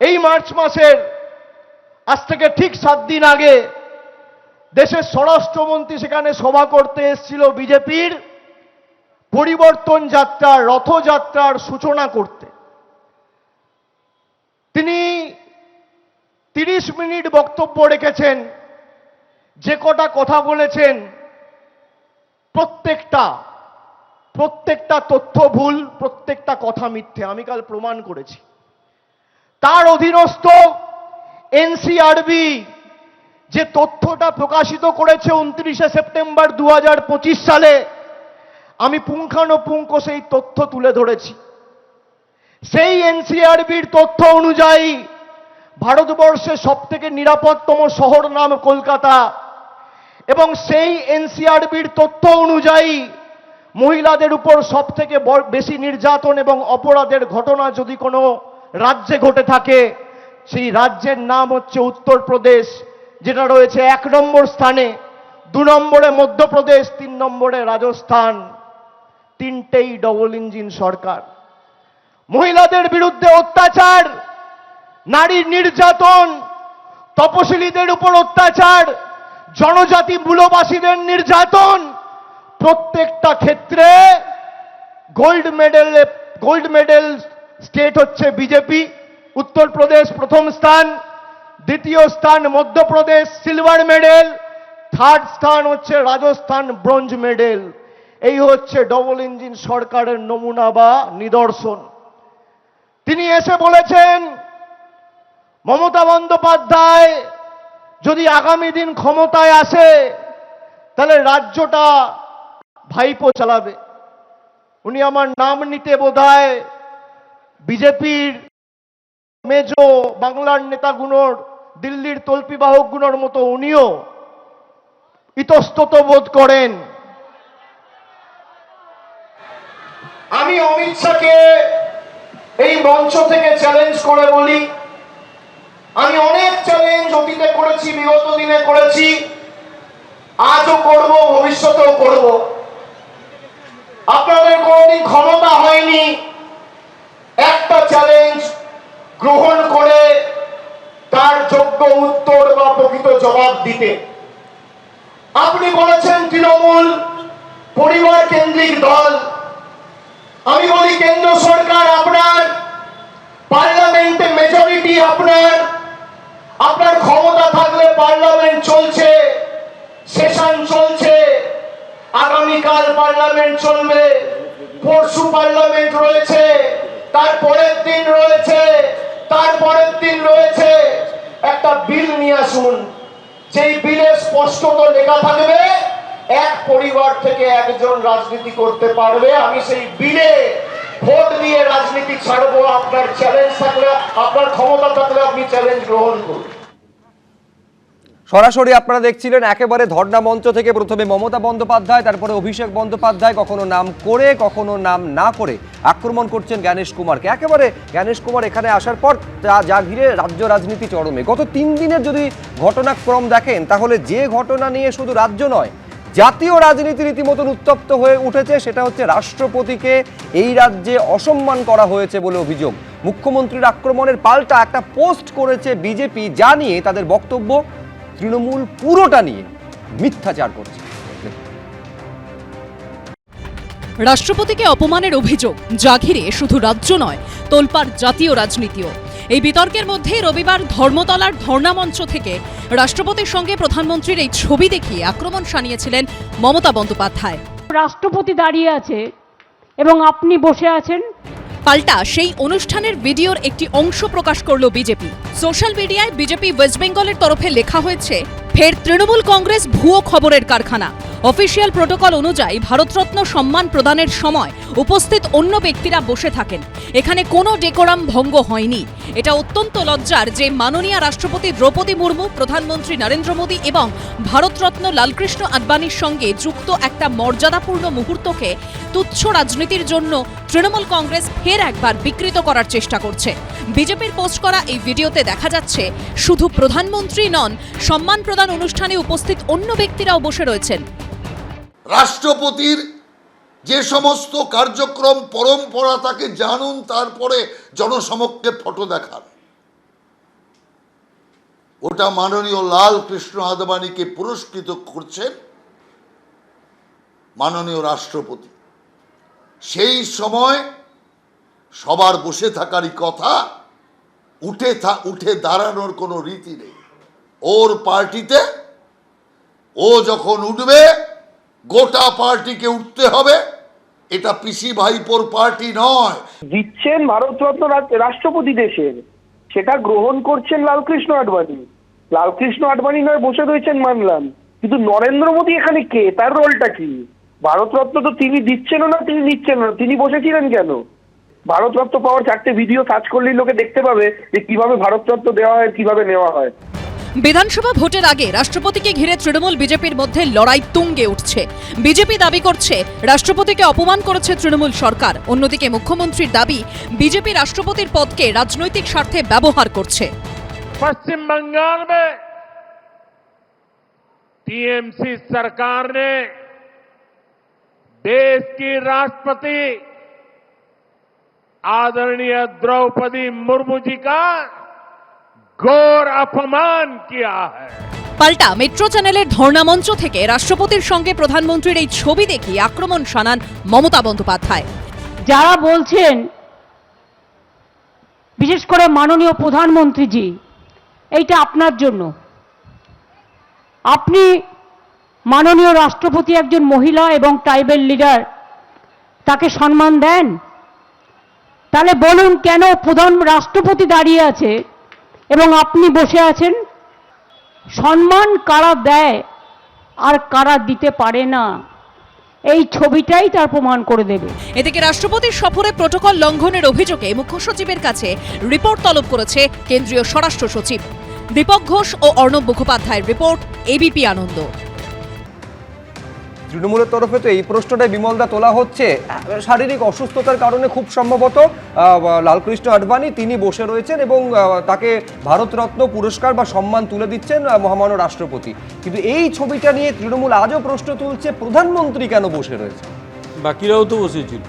এই মার্চ মাসের, আজ থেকে ঠিক 7 দিন আগে দেশের স্বরাষ্ট্রমন্ত্রী সেখানে সভা করতে এসেছিল বিজেপির পরিবর্তন যাত্রার, রথযাত্রার সূচনা করতে। তিনি 30 মিনিট বক্তব্য রেখেছেন। যে কটা কথা বলেছেন প্রত্যেকটা তথ্য ভুল, প্রত্যেকটা কথা মিথ্যে। আমি কাল প্রমাণ করেছি। তার অধীনস্থ এনসিআরবি যে তথ্যটা প্রকাশিত করেছে 29শে সেপ্টেম্বর 2025 সালে, আমি পুঙ্খানুপুঙ্খ সেই তথ্য তুলে ধরেছি। সেই এনসিআরবির তথ্য অনুযায়ী ভারতবর্ষের সবথেকে নিরাপদতম শহর নাম কলকাতা, এবং সেই এনসিআরবির তথ্য অনুযায়ী মহিলাদের উপর সবথেকে বেশি নির্যাতন এবং অপরাধের ঘটনা যদি কোনো রাজ্যে ঘটে থাকে, সেই রাজ্যের নাম হচ্ছে উত্তরপ্রদেশ, যেটা রয়েছে 1 নম্বর স্থানে। 2 নম্বরে মধ্যপ্রদেশ, 3 নম্বরে রাজস্থান। 3টেই ডবল ইঞ্জিন সরকার। মহিলাদের বিরুদ্ধে অত্যাচার, নারীর নির্যাতন, তপশিলীদের উপর অত্যাচার, জনজাতি মূলবাসীদের নির্যাতন, প্রত্যেকটা ক্ষেত্রে গোল্ড মেডেল স্টেট হচ্ছে বিজেপি। উত্তরপ্রদেশ প্রথম স্থান, দ্বিতীয় স্থান মধ্যপ্রদেশ সিলভার মেডেল, 3rd স্থান হচ্ছে রাজস্থান ব্রোঞ্জ মেডেল। এই হচ্ছে ডবল ইঞ্জিন সরকারের নমুনা বা নিদর্শন। তিনি এসে বলেছেন মমতা বন্দ্যোপাধ্যায় যদি আগামী দিন ক্ষমতায় আসে, তাহলে রাজ্যটা ভাইপো চালাবে। উনি আমার নাম নিতে বোধহয় বিজেপির মেজো বাংলার নেতাগুলোর, দিল্লির তল্পিবাহকগুলোর মতো উনিও ইতস্তত বোধ করেন। আমি অমিত শাহকে এই মঞ্চ থেকে চ্যালেঞ্জ করে বলি, আমি অনেক চ্যালেঞ্জ অতীতে করেছি, বিগত দিনে করেছি, আজও করব, ভবিষ্যতেও করব। আপনাদের কোনদিন ক্ষমতা হয়নি একটা চ্যালেঞ্জ গ্রহণ করে তার যোগ্য উত্তর বা প্রকৃত জবাব দিতে। আপনি বলেছেন তৃণমূল পরিবার কেন্দ্রিক দল। আমি বলি কেন্দ্র সরকার আপনার, পার্লামেন্টে মেজরিটি আপনার, আপনার ক্ষমতা থাকলে পার্লামেন্ট চলছে, সেশন চলছে, আগামীকাল পার্লামেন্ট চলবে, পরশু পার্লামেন্ট রয়েছে, তারপরের দিন রয়েছে, তারপরের দিন রয়েছে। একটা বিল নিয়ে আসুন, যেই বিলে স্পষ্টত লেখা থাকবে এক পরিবার থেকে একজন রাজনীতি করতে পারবে। আমি সেই বিলে ভোট দিয়ে রাজনীতি ছাড়বো। আপনার চ্যালেঞ্জ থাকলে, আপনার ক্ষমতা থাকলে আপনি চ্যালেঞ্জ গ্রহণ করুন। সরাসরি আপনারা দেখছিলেন একেবারে ধর্ণা মঞ্চ থেকে প্রথমে মমতা বন্দ্যোপাধ্যায়, তারপরে অভিষেক বন্দ্যোপাধ্যায় কখনো নাম করে কখনো নাম না করে আক্রমণ করছেন জ্ঞানেশ কুমারকে। একেবারে জ্ঞানেশ কুমার এখানে আসার পর যা ঘিরে রাজ্য রাজনীতি চরমে। গত 3 দিনের যদি ঘটনাক্রম দেখেন তাহলে যে ঘটনা নিয়ে শুধু রাজ্য নয়, জাতীয় রাজনীতি রীতিমতন উত্তপ্ত হয়ে উঠেছে, সেটা হচ্ছে রাষ্ট্রপতিকে এই রাজ্যে অসম্মান করা হয়েছে বলে অভিযোগ। মুখ্যমন্ত্রীর আক্রমণের পাল্টা একটা পোস্ট করেছে বিজেপি, যা নিয়ে তাদের বক্তব্য তৃণমূল পুরোটা নিয়ে মিথ্যাচার করছে। রাষ্ট্রপতিকে অপমানের অভিযোগ, যা ঘিরে শুধু রাজ্য নয়, তোলপাড় জাতীয় রাজনীতিও। এই বিতর্কের মধ্যে রবিবার ধর্মতলার ধর্ণামঞ্চ থেকে রাষ্ট্রপতির সঙ্গে প্রধানমন্ত্রীর এই ছবি দেখিয়ে আক্রমণ শানিয়েছিলেন মমতা বন্দ্যোপাধ্যায়। রাষ্ট্রপতি দাঁড়িয়ে আছে এবং আপনি বসে আছেন। পাল্টা সেই অনুষ্ঠানের ভিডিওর একটি অংশ প্রকাশ করল বিজেপি। সোশ্যাল মিডিয়ায় বিজেপি ওয়েস্ট বেঙ্গলের তরফে লেখা হয়েছে, ফের তৃণমূল কংগ্রেস ভুয়ো খবরের কারখানা। অফিসিয়াল প্রোটোকল অনুযায়ী ভারতরত্ন সম্মান প্রদানের সময় উপস্থিত অন্য ব্যক্তিরা বসে থাকেন। এখানে কোনো ডেকোরাম ভঙ্গ হয়নি। এটা অত্যন্ত লজ্জার যে মাননীয় রাষ্ট্রপতি দ্রৌপদী মুর্মু, প্রধানমন্ত্রী নরেন্দ্র মোদী এবং ভারতরত্ন লালকৃষ্ণ আদবানির সঙ্গে যুক্ত একটা মর্যাদাপূর্ণ মুহূর্তকে তুচ্ছ রাজনীতির জন্য তৃণমূল কংগ্রেস ফের একবার বিকৃত করার চেষ্টা করছে। বিজেপির পোস্ট করা এই ভিডিওতে দেখা যাচ্ছে শুধু প্রধানমন্ত্রী নন, সম্মান প্রদান অনুষ্ঠানে উপস্থিত অন্য ব্যক্তিরাও বসে রয়েছেন। রাষ্ট্রপতির যে সমস্ত কার্যক্রম পরম্পরা তাকে জানুন, তারপরে জনসমক্ষে ফটো দেখান। ওটা মাননীয় লাল কৃষ্ণ আদবানীকে পুরস্কৃত করছেন মাননীয় রাষ্ট্রপতি। সেই সময় সবার বসে থাকারই কথা, উঠে দাঁড়ানোর কোনো রীতি নেই। ওর পার্টিতে ও যখন উঠবে গোটা পার্টিকে উঠতে হবে। এটা পিসি ভাইপোর পার্টি নয়। দিচ্ছেন ভারতরত্ন রাষ্ট্রপতি দেশের, সেটা গ্রহণ করছেন লালকৃষ্ণ আদবানী। লালকৃষ্ণ আদবানী নয় বসে রয়েছেন মানলাম, কিন্তু নরেন্দ্র মোদী এখানে কে, তার রোলটা কি? ভারতরত্ন তো তিনি দিচ্ছেন না, তিনি নিচ্ছেন না, তিনি বসেছিলেন কেন? ভারতরত্ন পাওয়ার 4টে ভিডিও সার্চ করলেই লোকে দেখতে পাবে যে কিভাবে ভারতরত্ন দেওয়া হয়, কিভাবে নেওয়া হয়। বিধানসভা ভোটের আগে রাষ্ট্রপতিকে ঘিরে তৃণমূল বিজেপির মধ্যে লড়াই তুঙ্গে উঠছে। বিজেপি দাবি করছে রাষ্ট্রপতিকে অপমান করেছে তৃণমূল সরকার। অন্যদিকে মুখ্যমন্ত্রীর দাবি বিজেপি রাষ্ট্রপতির পদকে রাজনৈতিক স্বার্থে ব্যবহার করছে। पश्चिम बंगाल में टीएमसी सरकार ने देश की राष्ट्रपति आदरणीय द्रौपदी मुर्मू जी का घोर अपमान किया है। পাল্টা মেট্রো চ্যানেলের ধর্ণামঞ্চ থেকে রাষ্ট্রপতির সঙ্গে প্রধানমন্ত্রীর এই ছবি দেখিয়ে আক্রমণ শানান মমতা বন্দ্যোপাধ্যায়। যারা বলছেন, বিশেষ করে মাননীয় প্রধানমন্ত্রীজি, এইটা আপনার জন্য। আপনি মাননীয় রাষ্ট্রপতি একজন মহিলা এবং ট্রাইবেল লিডার, তাকে সম্মান দেন? তাহলে বলুন কেন প্রধান রাষ্ট্রপতি দাঁড়িয়ে আছে এবং আপনি বসে আছেন? সম্মান কারা দেয় আর কারা দিতে পারে না, এই ছবিটাই তার প্রমাণ করে দেবে। এদিকে রাষ্ট্রপতির সফরে প্রোটোকল লঙ্ঘনের অভিযোগে মুখ্য সচিবের কাছে রিপোর্ট তলব করেছে কেন্দ্রীয় স্বরাষ্ট্র সচিব। দীপক ঘোষ ও অর্ণব মুখোপাধ্যায়ের রিপোর্ট, এবিপি আনন্দ। তৃণমূলের তরফে তো এই প্রশ্নটাই বিমলদা তোলা হচ্ছে, শারীরিক অসুস্থতার কারণে খুব সম্ভবত লালকৃষ্ণ আদবানী তিনি বসে রয়েছেন এবং তাকে ভারতরত্ন পুরস্কার বা সম্মান তুলে দিচ্ছেন মহামান্য রাষ্ট্রপতি। কিন্তু এই ছবিটা নিয়ে তৃণমূল আজও প্রশ্ন তুলছে, প্রধানমন্ত্রী কেন বসে রয়েছে? বাকিরাও তো বসেছিল।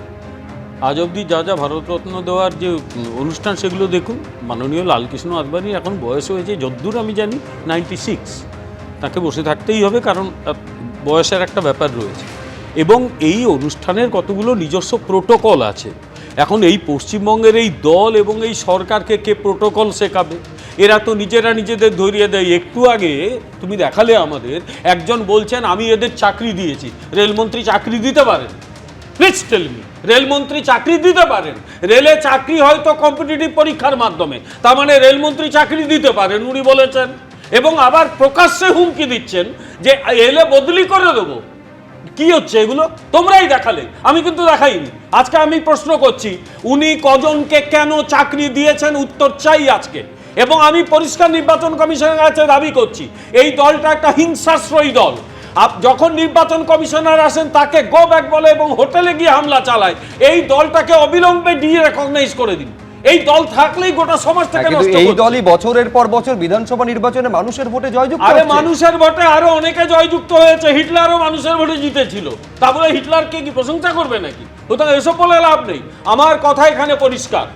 আজ অবধি যা যা ভারতরত্ন দেওয়ার যে অনুষ্ঠান সেগুলো দেখুন। মাননীয় লালকৃষ্ণ আদবানীর এখন বয়স হয়েছে যদ্দূর আমি জানি 96। তাকে বসে থাকতেই হবে, কারণ বয়সের একটা ব্যাপার রয়েছে এবং এই অনুষ্ঠানের কতগুলো নিজস্ব প্রোটোকল আছে। এখন এই পশ্চিমবঙ্গের এই দল এবং এই সরকারকে কে প্রোটোকল শেখাবে? এরা তো নিজেরা নিজেদের ধরিয়ে দেয়। একটু আগে তুমি দেখালে আমাদের, একজন বলছেন আমি এদের চাকরি দিয়েছি। রেলমন্ত্রী চাকরি দিতে পারেন? প্লিজ টেল মি, রেলমন্ত্রী চাকরি দিতে পারেন? রেলে চাকরি হয়তো কম্পিটিটিভ পরীক্ষার মাধ্যমে, তার মানে রেলমন্ত্রী চাকরি দিতে পারেন উনি বলেছেন, এবং আবার প্রকাশ্যে হুমকি দিচ্ছেন যে এলে বদলি করে দেবো। কি হচ্ছে এগুলো? তোমরাই দেখালে, আমি কিন্তু দেখাইনি। আজকে আমি প্রশ্ন করছি, উনি কজনকে কেন চাকরি দিয়েছেন উত্তর চাই আজকে। এবং আমি পরিষ্কার নির্বাচন কমিশনের কাছে দাবি করছি, এই দলটা একটা হিংসাশ্রয়ী দল। যখন নির্বাচন কমিশনার আসেন তাকে গো ব্যাক বলে এবং হোটেলে গিয়ে হামলা চালায়। এই দলটাকে অবিলম্বে রিকগনাইজ করে দিন। এই দল থাকলেই গোটা সমাজ থেকে নষ্ট হচ্ছে। এই দলই বছরের পর বছর বিধানসভা নির্বাচনে মানুষের ভোটে জয়যুক্ত হচ্ছে। আরে মানুষের ভোটে আরো অনেকে জয়যুক্ত হয়েছে, হিটলারও মানুষের ভোটে জিতেছিল। তা বলে হিটলারকে কি প্রশংসা করবে নাকি? সুতরাং এসব বলে লাভ নেই। আমার কথা এখানে পরিষ্কার,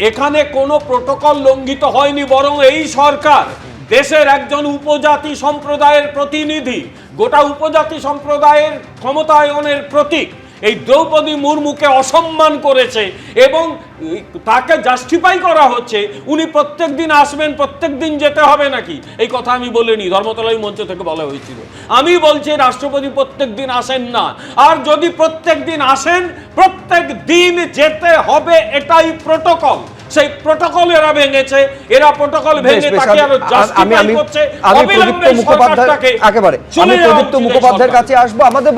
এখানে কোনো প্রোটোকল লঙ্ঘিত হয়নি, বরং এই সরকার দেশের একজন উপজাতি সম্প্রদায়ের প্রতিনিধি, গোটা উপজাতি সম্প্রদায়ের ক্ষমতায়নের প্রতীক এই দ্রৌপদী মুর্মুকে অসম্মান করেছে এবং তাকে জাস্টিফাই করা হচ্ছে উনি প্রত্যেক দিন আসবেন, প্রত্যেক দিন যেতে হবে নাকি। এই কথা আমি বলিনি, ধর্মতলায় মঞ্চ থেকে বলা হয়েছিল। আমি বলছি রাষ্ট্রপতি প্রত্যেক দিন আসেন না, আর যদি প্রত্যেক দিন আসেন প্রত্যেক দিন যেতে হবে, এটাই প্রোটোকল। সেই প্রোটোকল এরা ভেঙেছে, এরা প্রোটোকল ভেঙে তাকে আরো জাস্টিফাই করছে। আমি প্রদীপ্ত মুখোপাধ্যায়ের কাছে আসবো। আমাদের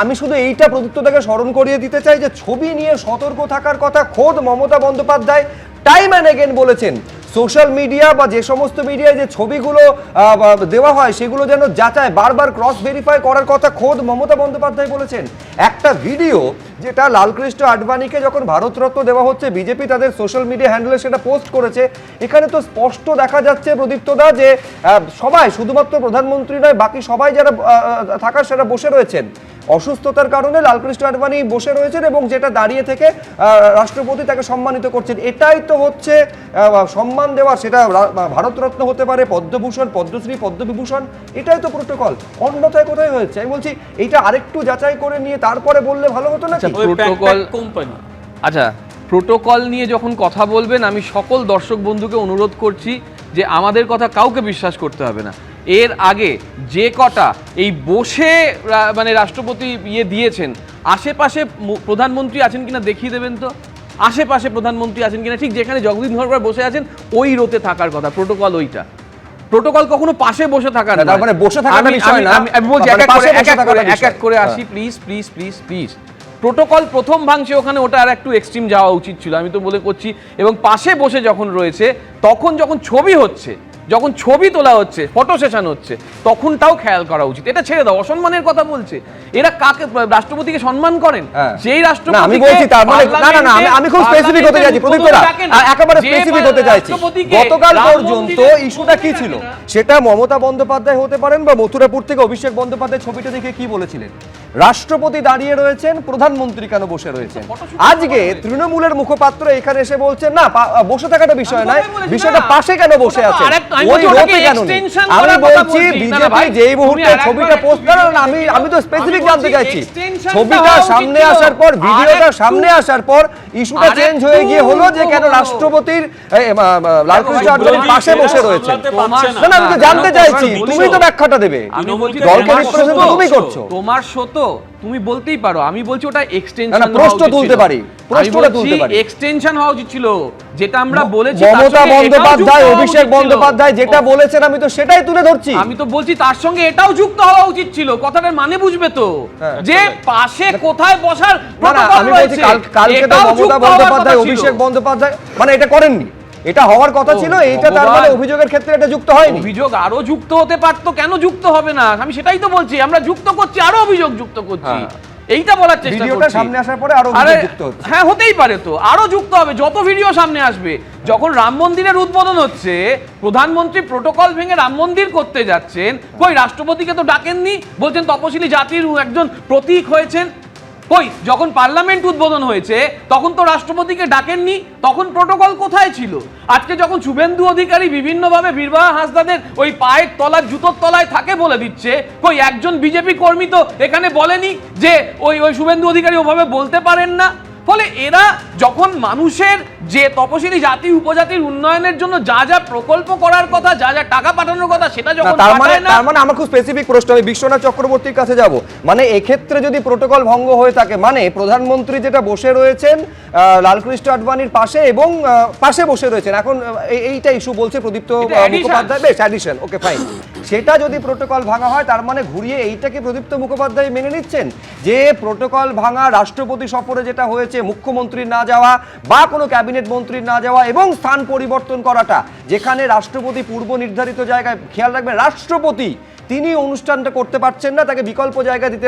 আমি শুধু এইটা প্রদীপ্তদাকে স্মরণ করিয়ে দিতে চাই যে ছবি নিয়ে সতর্ক থাকার কথা খোদ Mamata Bandyopadhyay time and again বলেছেন। সোশ্যাল মিডিয়া বা যে সমস্ত মিডিয়ায় যে ছবিগুলো দেওয়া হয় সেগুলো যেন যাচাই, বারবার ক্রস ভেরিফাই করার কথা খোদ মমতা বন্দ্যোপাধ্যায় বলেছেন। একটা ভিডিও যেটা লালকৃষ্ণ আডবাণীকে যখন ভারতরত্ন দেওয়া হচ্ছে, বিজেপি তাদের সোশ্যাল মিডিয়া হ্যান্ডেলে সেটা পোস্ট করেছে। এখানে তো স্পষ্ট দেখা যাচ্ছে প্রদীপ্তদা যে সবাই, শুধুমাত্র প্রধানমন্ত্রী নয় বাকি সবাই যারা থাকার সেটা বসে রয়েছেন। অসুস্থতার কারণে লালকৃষ্ণ আডবাণী বসে রয়েছেন এবং যেটা দাঁড়িয়ে থেকে রাষ্ট্রপতি তাকে সম্মানিত করছেন। এটাই তো হচ্ছে সম্মান দেওয়া, সেটা ভারতরত্ন হতে পারে, পদ্মভূষণ, পদ্মশ্রী, পদ্মবিভূষণ, এটাই তো প্রোটোকল। অন্যথায় কোথায় হয়েছে? আমি বলছি এইটা আরেকটু যাচাই করে নিয়ে তারপরে বললে ভালো হতো না? প্রোটোকল কোম্পানি, আচ্ছা প্রোটোকল নিয়ে যখন কথা বলবেন আমি সকল দর্শক বন্ধুকে অনুরোধ করছি যে আমাদের কথা কাউকে বিশ্বাস করতে হবে না। এর আগে যে কটা এই বসে মানে রাষ্ট্রপতি দিয়েছেন, আশেপাশে প্রধানমন্ত্রী আছেন কিনা দেখিয়ে দেবেন তো। আশেপাশে প্রধানমন্ত্রী আছেন কিনা, ঠিক যেখানে জগদীপ ধনখড় বসে আছেন ওই রোতে থাকার কথা। প্রোটোকল ওইটা, প্রোটোকল কখনো পাশে বসে থাকার না, মানে বসে থাকার বিষয় না। আমি বলছি এক এক করে আসি, please please please please. Protocol প্রথম ভাঙছে ওখানে, ওটা আর একটু এক্সট্রিম যাওয়া উচিত ছিল, আমি তো বলে করছি। এবং পাশে বসে যখন রয়েছে তখন যখন ছবি হচ্ছে, যখন ছবি তোলা হচ্ছে, ফটো সেশন হচ্ছে, তখনটাও খেয়াল করা উচিত। এটা ছেড়ে দাও, অসম্মানের কথা বলছে এরা। কাকে রাষ্ট্রপতিকে সম্মান করেন? যেই রাষ্ট্রপতি, আমি বলছি তার মানে না আমি খুব স্পেসিফিক হতে যাচ্ছি প্রদীপ্তদা, একেবারে স্পেসিফিক হতে চাইছি। গতকাল পর্যন্ত ইস্যুটা কি ছিল সেটা মমতা বন্দ্যোপাধ্যায় হতে পারেন বা মথুরাপুর থেকে অভিষেক বন্দ্যোপাধ্যায় ছবিটা দেখে কি বলেছিলেন, রাষ্ট্রপতি দাঁড়িয়ে রয়েছেন, প্রধানমন্ত্রী কেন বসে রয়েছেন। আজকে তৃণমূলের মুখপাত্র এখানে এসে বলছেন না বসে থাকাটা বিষয় নয়, বিষয়টা পাশে কেন বসে আছে, ওই রোতে কেন নেই। আমি বলছি বিজেপি যেই মুহূর্তে ছবিটা পোস্ট করেন, আমি তো স্পেসিফিক জানতে চাইছি, ছবিটা সামনে আসার পর, ভিডিওটা সামনে আসার পর ইস্যুটা চেঞ্জ হয়ে গিয়ে হলো যে কেন রাষ্ট্রপতির লালকৃষ্ণ আডবাণীর পাশে বসে রয়েছে। না আমি তো জানতে চাইছি, তুমি তো ব্যাখ্যাটা দেবে, দলকে রিপ্রেজেন্ট তুমি করছো। তোমার শত তুমি বলতেই পারো, আমি বলছি ওটা এক্সটেনশন প্রশ্ন তুলতে পারি, প্রশ্নটা তুলতে পারি, এক্সটেনশন হওয়া উচিত ছিল যেটা আমরা বলেছি। মমতা বন্দ্যোপাধ্যায়, অভিষেক বন্দ্যোপাধ্যায় যেটা বলেছেন আমি তো সেটাই তুলে ধরছি। আমি তো বলছি তার সঙ্গে এটাও যুক্ত হওয়া উচিত ছিল, কথাটার মানে বুঝবে তো যে পাশে কোথায় বসার প্রোটোকল রয়েছে। আমি বলছি কালকে তো মমতা বন্দ্যোপাধ্যায়, অভিষেক বন্দ্যোপাধ্যায় মানে এটা করেননি, এটা হওয়ার কথা ছিল। এইটা তার মানে অভিযোগের ক্ষেত্রে এটা যুক্ত হয়নি। অভিযোগ আরো যুক্ত হতে পারতো, কেন যুক্ত হবে না? আমি সেটাই তো বলছি, আমরা যুক্ত করছি, আরো অভিযোগ যুক্ত করছি, এইটা বলার চেষ্টা করছি। ভিডিওটা সামনে আসার পরে আরো অভিযোগ যুক্ত হচ্ছে। হ্যাঁ হতেই পারে, তো আরো যুক্ত হবে যত ভিডিও সামনে আসবে। যখন রাম মন্দিরের উদ্বোধন হচ্ছে, প্রধানমন্ত্রী প্রোটোকল ভেঙে রাম মন্দির করতে যাচ্ছেন, কই রাষ্ট্রপতিকে তো ডাকেননি, বলছেন তপশিলি জাতির একজন প্রতীক হয়েছেন। কই যখন পার্লামেন্ট উদ্বোধন হয়েছে তখন তো রাষ্ট্রপতিকে ডাকেননি, তখন প্রোটোকল কোথায় ছিল? আজকে যখন শুভেন্দু অধিকারী বিভিন্নভাবে বীরবাহা হাঁসদাদের ওই পায়ের তলায় জুতোর তলায় থাকে বলে দিচ্ছে, কই একজন বিজেপি কর্মী তো এখানে বলেনি যে ওই শুভেন্দু অধিকারী ওভাবে বলতে পারেন না। ফলে এরা যখন মানুষের যে তপশিলি জাতি উপজাতির উন্নয়নের জন্য যা যা প্রকল্প করার কথা, যা যা টাকা পাঠানোর কথা, সেটা যখন তার পাঠায় না, মানে আমার খুব স্পেসিফিক প্রশ্ন, আমি বিশ্বনাথ চক্রবর্তীর কাছে যাব। মানে এক্ষেত্রে যদি প্রোটোকল ভঙ্গ হয়ে থাকে, মানে প্রধানমন্ত্রী যেটা বসে রয়েছেন লালকৃষ্ণ আডবাণীর পাশে এবং পাশে বসে রয়েছেন, এখন এইটা ইস্যু বলছে প্রদীপ্ত মুখোপাধ্যায়, বেশ অ্যাডিশন, ওকে ফাইন, সেটা যদি প্রোটোকল ভাঙা হয় তার মানে ঘুরিয়ে এইটাকে প্রদীপ্ত মুখোপাধ্যায় মেনে নিচ্ছেন যে প্রোটোকল ভাঙা, রাষ্ট্রপতি সফরে যেটা হয়েছে, মুখ্যমন্ত্রীর না যাওয়া বা কোনো ক্যাবিনেট মন্ত্রীর না যাওয়া এবং স্থান পরিবর্তন করাটা, যেখানে রাষ্ট্রপতি পূর্ব নির্ধারিত জায়গায়, খেয়াল রাখবেন রাষ্ট্রপতি তিনি অনুষ্ঠানটা করতে পারছেন না, তাকে বিকল্প জায়গা দিতে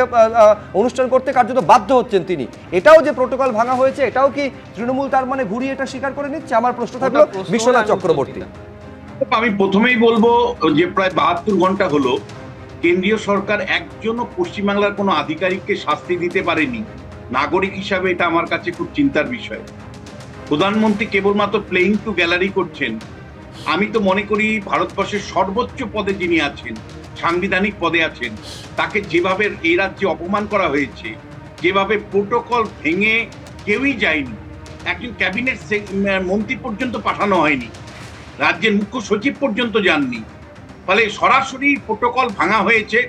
অনুষ্ঠান করতে কার্যত বাধ্য হচ্ছেন তিনি, এটাও যে প্রোটোকল ভাঙা হয়েছে, এটাও কি তৃণমূল তার মানে ঘুরিয়ে এটা স্বীকার করে নিচ্ছে? আমার প্রশ্ন থাকলো বিশ্বনাথ চক্রবর্তী। আমি প্রথমেই বলবো যে প্রায় 72 ঘন্টা হলো কেন্দ্রীয় সরকার একজনও পশ্চিমবাংলার কোনো আধিকারিককে শাস্তি দিতে পারেনি। নাগরিক হিসাবে এটা আমার কাছে খুব চিন্তার বিষয়। প্রধানমন্ত্রী কেবলমাত্র প্লেইং টু গ্যালারি করছেন। আমি তো মনে করি ভারতবর্ষের সর্বোচ্চ পদে যিনি আছেন, সাংবিধানিক পদে আছেন, তাকে যেভাবে এই রাজ্যে অপমান করা হয়েছে, যেভাবে প্রোটোকল ভেঙে কেউই যায়নি, একজন ক্যাবিনেট মন্ত্রী পর্যন্ত পাঠানো হয়নি, রাজ্যের মুখ্য সচিব পর্যন্ত যাননি, ফলে সরাসরি প্রোটোকল ভাঙা হয়েছে।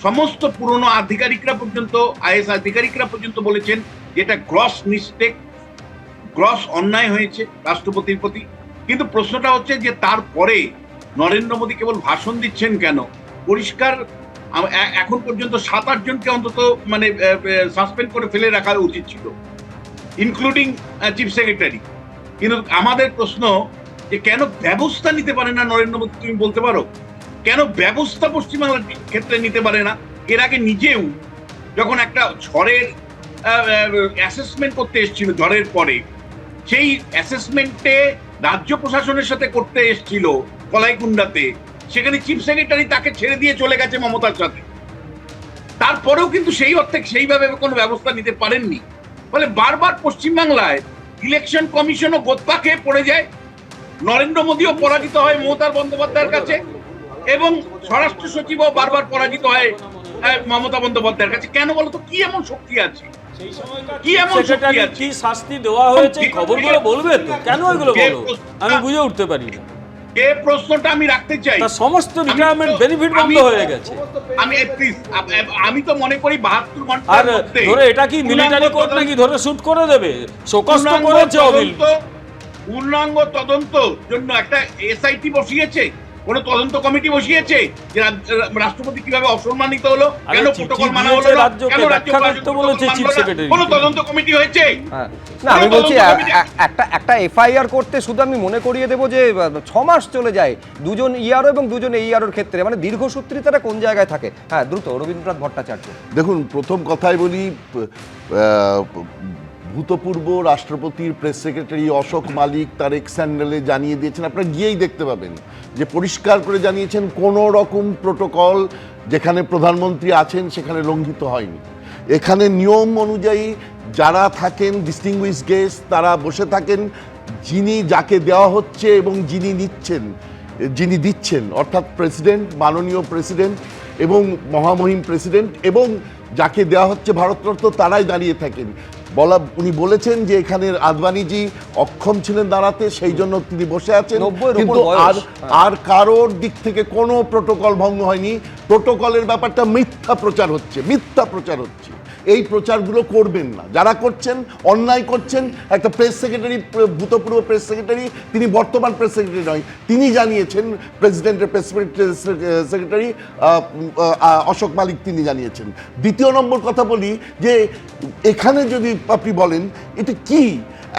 সমস্ত পুরনো আধিকারিকরা পর্যন্ত, আইএস আধিকারিকরা পর্যন্ত বলেছেন যেটা গ্রস মিস্টেক, গ্রস অন্যায় হয়েছে রাষ্ট্রপতির প্রতি। কিন্তু প্রশ্নটা হচ্ছে যে তারপরে নরেন্দ্র মোদী কেবল ভাষণ দিচ্ছেন কেন? পরিষ্কার এখন পর্যন্ত 7-8 জনকে অন্তত মানে সাসপেন্ড করে ফেলে রাখা উচিত ছিল, ইনক্লুডিং চিফ সেক্রেটারি। কিন্তু আমাদের প্রশ্ন যে কেন ব্যবস্থা নিতে পারে না নরেন্দ্র মোদী? তুমি বলতে পারো কেন ব্যবস্থা পশ্চিমবাংলার ক্ষেত্রে নিতে পারে না? এর আগে নিজেও যখন একটা ঝড়ের অ্যাসেসমেন্ট করতে এসেছিল, ঝড়ের পরে সেই অ্যাসেসমেন্টে রাজ্য প্রশাসনের সাথে করতে এসেছিল কলাইকুণ্ডাতে, সেখানে চিফ সেক্রেটারি তাকে ছেড়ে দিয়ে চলে গেছে মমতার সাথে। তারপরেও কিন্তু সেই অর্থে সেইভাবে কোনো ব্যবস্থা নিতে পারেননি। ফলে বারবার পশ্চিমবাংলায় ইলেকশন কমিশনও গোত্তা খেয়ে পড়ে যায়, নরেন্দ্র মোদীও পরাজিত হয় মমতা বন্দ্যোপাধ্যায়ের কাছে, এবং স্বরাষ্ট্র সচিবও বারবার পরাজিত হয় মমতা বন্দ্যোপাধ্যায়ের কাছে। কেন বলতো? কি এমন শক্তি আছে? কি এমন শক্তি আছে? কি শাস্তি দেওয়া হয়েছে খবরগুলো বলবে তো? কেন এগুলো বলো? আমি বুঝে উঠতে পারি না। যে প্রশ্নটা আমি রাখতে চাই, সমস্ত রিটায়ারমেন্ট বেনিফিট বন্ধ হয়ে গেছে। আমি তো মনে করি 72 ঘন্টা আর ধরে এটা কি মিলিটারি কোর্ট নাকি ধরে শুট করে দেবে? শোকস তো করেছে অবিল। পূর্ণাঙ্গ তদন্ত জন্য একটা এসআইটি বসিয়েছে, কোন তদন্ত কমিটি বসিয়েছে যে রাষ্ট্রপতি কিভাবে অসম্মানিত হলো, কেন প্রোটোকল মানা হলো না, কেন রাজ্য কোন তদন্ত কমিটি হয়েছে? না, আমি বলছি একটা এফআইআর করতে শুধু আমি মনে করিয়ে দেবো যে 6 মাস চলে যায় দুজন ইআরও এবং দুজন এইআরওর ক্ষেত্রে, মানে দীর্ঘসূত্রিতারা কোন জায়গায় থাকে? হ্যাঁ, দ্রুত রবীন্দ্রনাথ ভট্টাচার্য। দেখুন, প্রথম কথাই বলি, ভূতপূর্ব রাষ্ট্রপতির প্রেস সেক্রেটারি অশোক মালিক তার এক্স হ্যান্ডেলে জানিয়ে দিয়েছেন, আপনারা গিয়েই দেখতে পাবেন যে পরিষ্কার করে জানিয়েছেন কোনো রকম প্রোটোকল যেখানে প্রধানমন্ত্রী আছেন সেখানে লঙ্ঘিত হয়নি। এখানে নিয়ম অনুযায়ী যারা থাকেন ডিস্টিংগুইশ গেস্ট তারা বসে থাকেন, যিনি যাকে দেওয়া হচ্ছে এবং যিনি দিচ্ছেন অর্থাৎ প্রেসিডেন্ট, মাননীয় প্রেসিডেন্ট এবং মহামহিম প্রেসিডেন্ট, এবং যাকে দেওয়া হচ্ছে ভারতরত্ন তারাই দাঁড়িয়ে থাকেন। উনি বলেছেন যে এখানে আদবানিজি অক্ষম ছিলেন দাঁড়াতে, সেই জন্য তিনি বসে আছেন, কিন্তু আর কারোর দিক থেকে কোনো প্রোটোকল ভঙ্গ হয়নি। প্রোটোকলের ব্যাপারটা মিথ্যা প্রচার হচ্ছে। এই প্রচারগুলো করবেন না, যারা করছেন অন্যায় করছেন। একটা প্রেস সেক্রেটারি, ভূতপূর্ব প্রেস সেক্রেটারি, তিনি বর্তমান প্রেস সেক্রেটারি নয়, তিনি জানিয়েছেন, প্রেসিডেন্টের প্রেস সেক্রেটারি অশোক মালিক তিনি জানিয়েছেন। দ্বিতীয় নম্বর কথা বলি যে এখানে যদি আপনি বলেন এটা কি,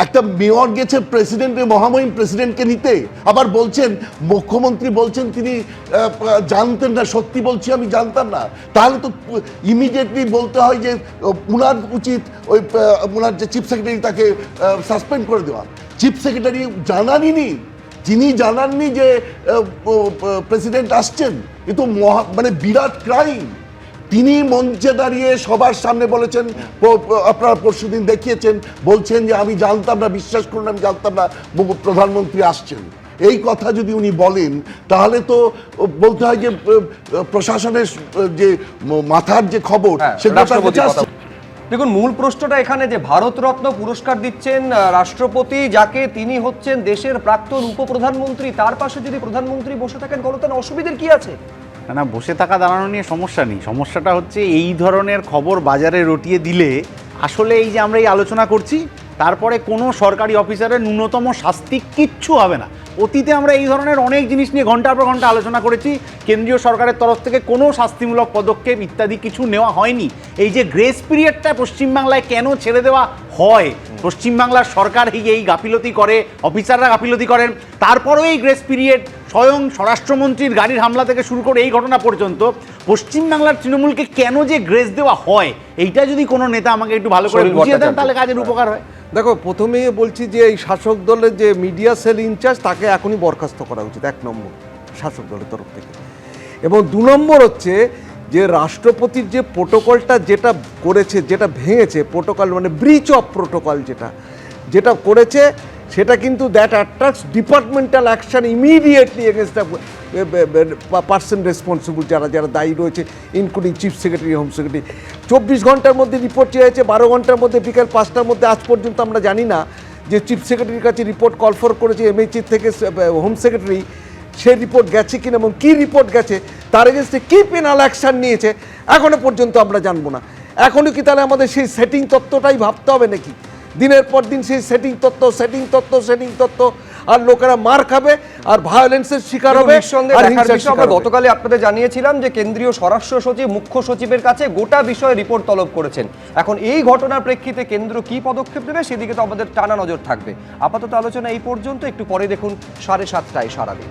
একটা মেয়র গেছে প্রেসিডেন্টের মহামহিম প্রেসিডেন্টকে নিতে, আবার বলছেন মুখ্যমন্ত্রী বলছেন তিনি জানতেন না। সত্যি বলছি আমি জানতাম না, তাহলে তো ইমিডিয়েটলি বলতে হয় যে উনার উচিত ওই উনার যে চিফ সেক্রেটারি তাকে সাসপেন্ড করে দেওয়া। চিফ সেক্রেটারি জানাননি, যিনি জানাননি যে প্রেসিডেন্ট আসছেন, এ তো মানে বিরাট ক্রাইম। তিনি মঞ্চে দাঁড়িয়ে সবার সামনে বলেছেন, আপনারা পরশুদিন দেখিয়েছেন, বলছেন যে আমি জানতাম না, বিশ্বাস করুন আমি জানতাম না প্রধানমন্ত্রী আসছেন। এই কথা যদি উনি বলেন তাহলে তো বলতে হয় যে প্রশাসনের যে মাথার যে খবর সেটা তার কাছে আসছে। দেখুন, মূল প্রশ্নটা এখানে যে ভারতরত্ন পুরস্কার দিচ্ছেন রাষ্ট্রপতি, যাকে তিনি হচ্ছেন দেশের প্রাক্তন উপপ্রধানমন্ত্রী, তার পাশে যদি প্রধানমন্ত্রী বসে থাকেন গণতন্ত্র, অসুবিধার কি আছে? না, বসে থাকা দাঁড়ানো নিয়ে সমস্যা নেই। সমস্যাটা হচ্ছে এই ধরনের খবর বাজারে রটিয়ে দিলে আসলে এই যে আমরা এই আলোচনা করছি, তারপরে কোনো সরকারি অফিসারের ন্যূনতম শাস্তি কিচ্ছু হবে না। অতীতে আমরা এই ধরনের অনেক জিনিস নিয়ে ঘন্টার পর ঘন্টা আলোচনা করেছি, কেন্দ্রীয় সরকারের তরফ থেকে কোনো শাস্তিমূলক পদক্ষেপ ইত্যাদি কিছু নেওয়া হয়নি। এই যে গ্রেস পিরিয়ডটা পশ্চিমবাংলায় কেন ছেড়ে দেওয়া হয়, পশ্চিমবাংলার সরকার এই গাফিলতি করে, অফিসাররা গাফিলতি করেন, তারপরেও এই গ্রেস পিরিয়ড, স্বয়ং স্বরাষ্ট্রমন্ত্রীর গাড়ির হামলা থেকে শুরু করে এই ঘটনা পর্যন্ত পশ্চিমবাংলার তৃণমূলকে কেন যে গ্রেস দেওয়া হয়, এইটা যদি কোনো নেতা আমাকে একটু ভালো করে বুঝিয়ে দেন তাহলে কাজের উপকার হয়। দেখো, প্রথমেই বলছি যে এই শাসক দলের যে মিডিয়া সেল ইনচার্জ, তাকে এখনই বরখাস্ত করা উচিত, 1 নম্বর শাসক দলের তরফ থেকে। এবং 2 নম্বর হচ্ছে যে রাষ্ট্রপতির যে প্রোটোকলটা যেটা করেছে, যেটা ভেঙেছে প্রোটোকল, মানে ব্রিচ অফ প্রোটোকল যেটা করেছে, সেটা কিন্তু that attracts departmental action immediately against the person responsible, যারা দায়ী রয়েছে, including chief secretary, home secretary. 24 ঘন্টার মধ্যে রিপোর্ট চেয়েছে, 12 ঘন্টার মধ্যে, বিকেল 5টার মধ্যে। আজ পর্যন্ত আমরা জানি না যে চিফ সেক্রেটারির কাছে রিপোর্ট কল ফর করেছে এমএইচি থেকে হোম সেক্রেটারি, সেই রিপোর্ট গেছে কিনা এবং কী রিপোর্ট গেছে, তার এগেনস্টে কী পেনাল অ্যাকশান নিয়েছে, এখনও পর্যন্ত আমরা জানবো না। এখনও কি তাহলে আমাদের সেই সেটিং তত্ত্বটাই ভাবতে হবে নাকি? দিনের পর দিন সেই সেটিং তত্ত্ব, আর লোকেরা মার খাবে আর ভায়োলেন্সের শিকার হবে। আমরা গতকালই আপনাদের জানিয়েছিলাম যে কেন্দ্রীয় স্বরাষ্ট্র সচিব মুখ্য সচিবের কাছে গোটা বিষয়ে রিপোর্ট তলব করেছেন। এখন এই ঘটনার প্রেক্ষিতে কেন্দ্র কি পদক্ষেপ নেবে সেদিকে তো আমাদের টানা নজর থাকবে। আপাতত আলোচনা এই পর্যন্ত, একটু পরে দেখুন 7:30টায় সারাদিন।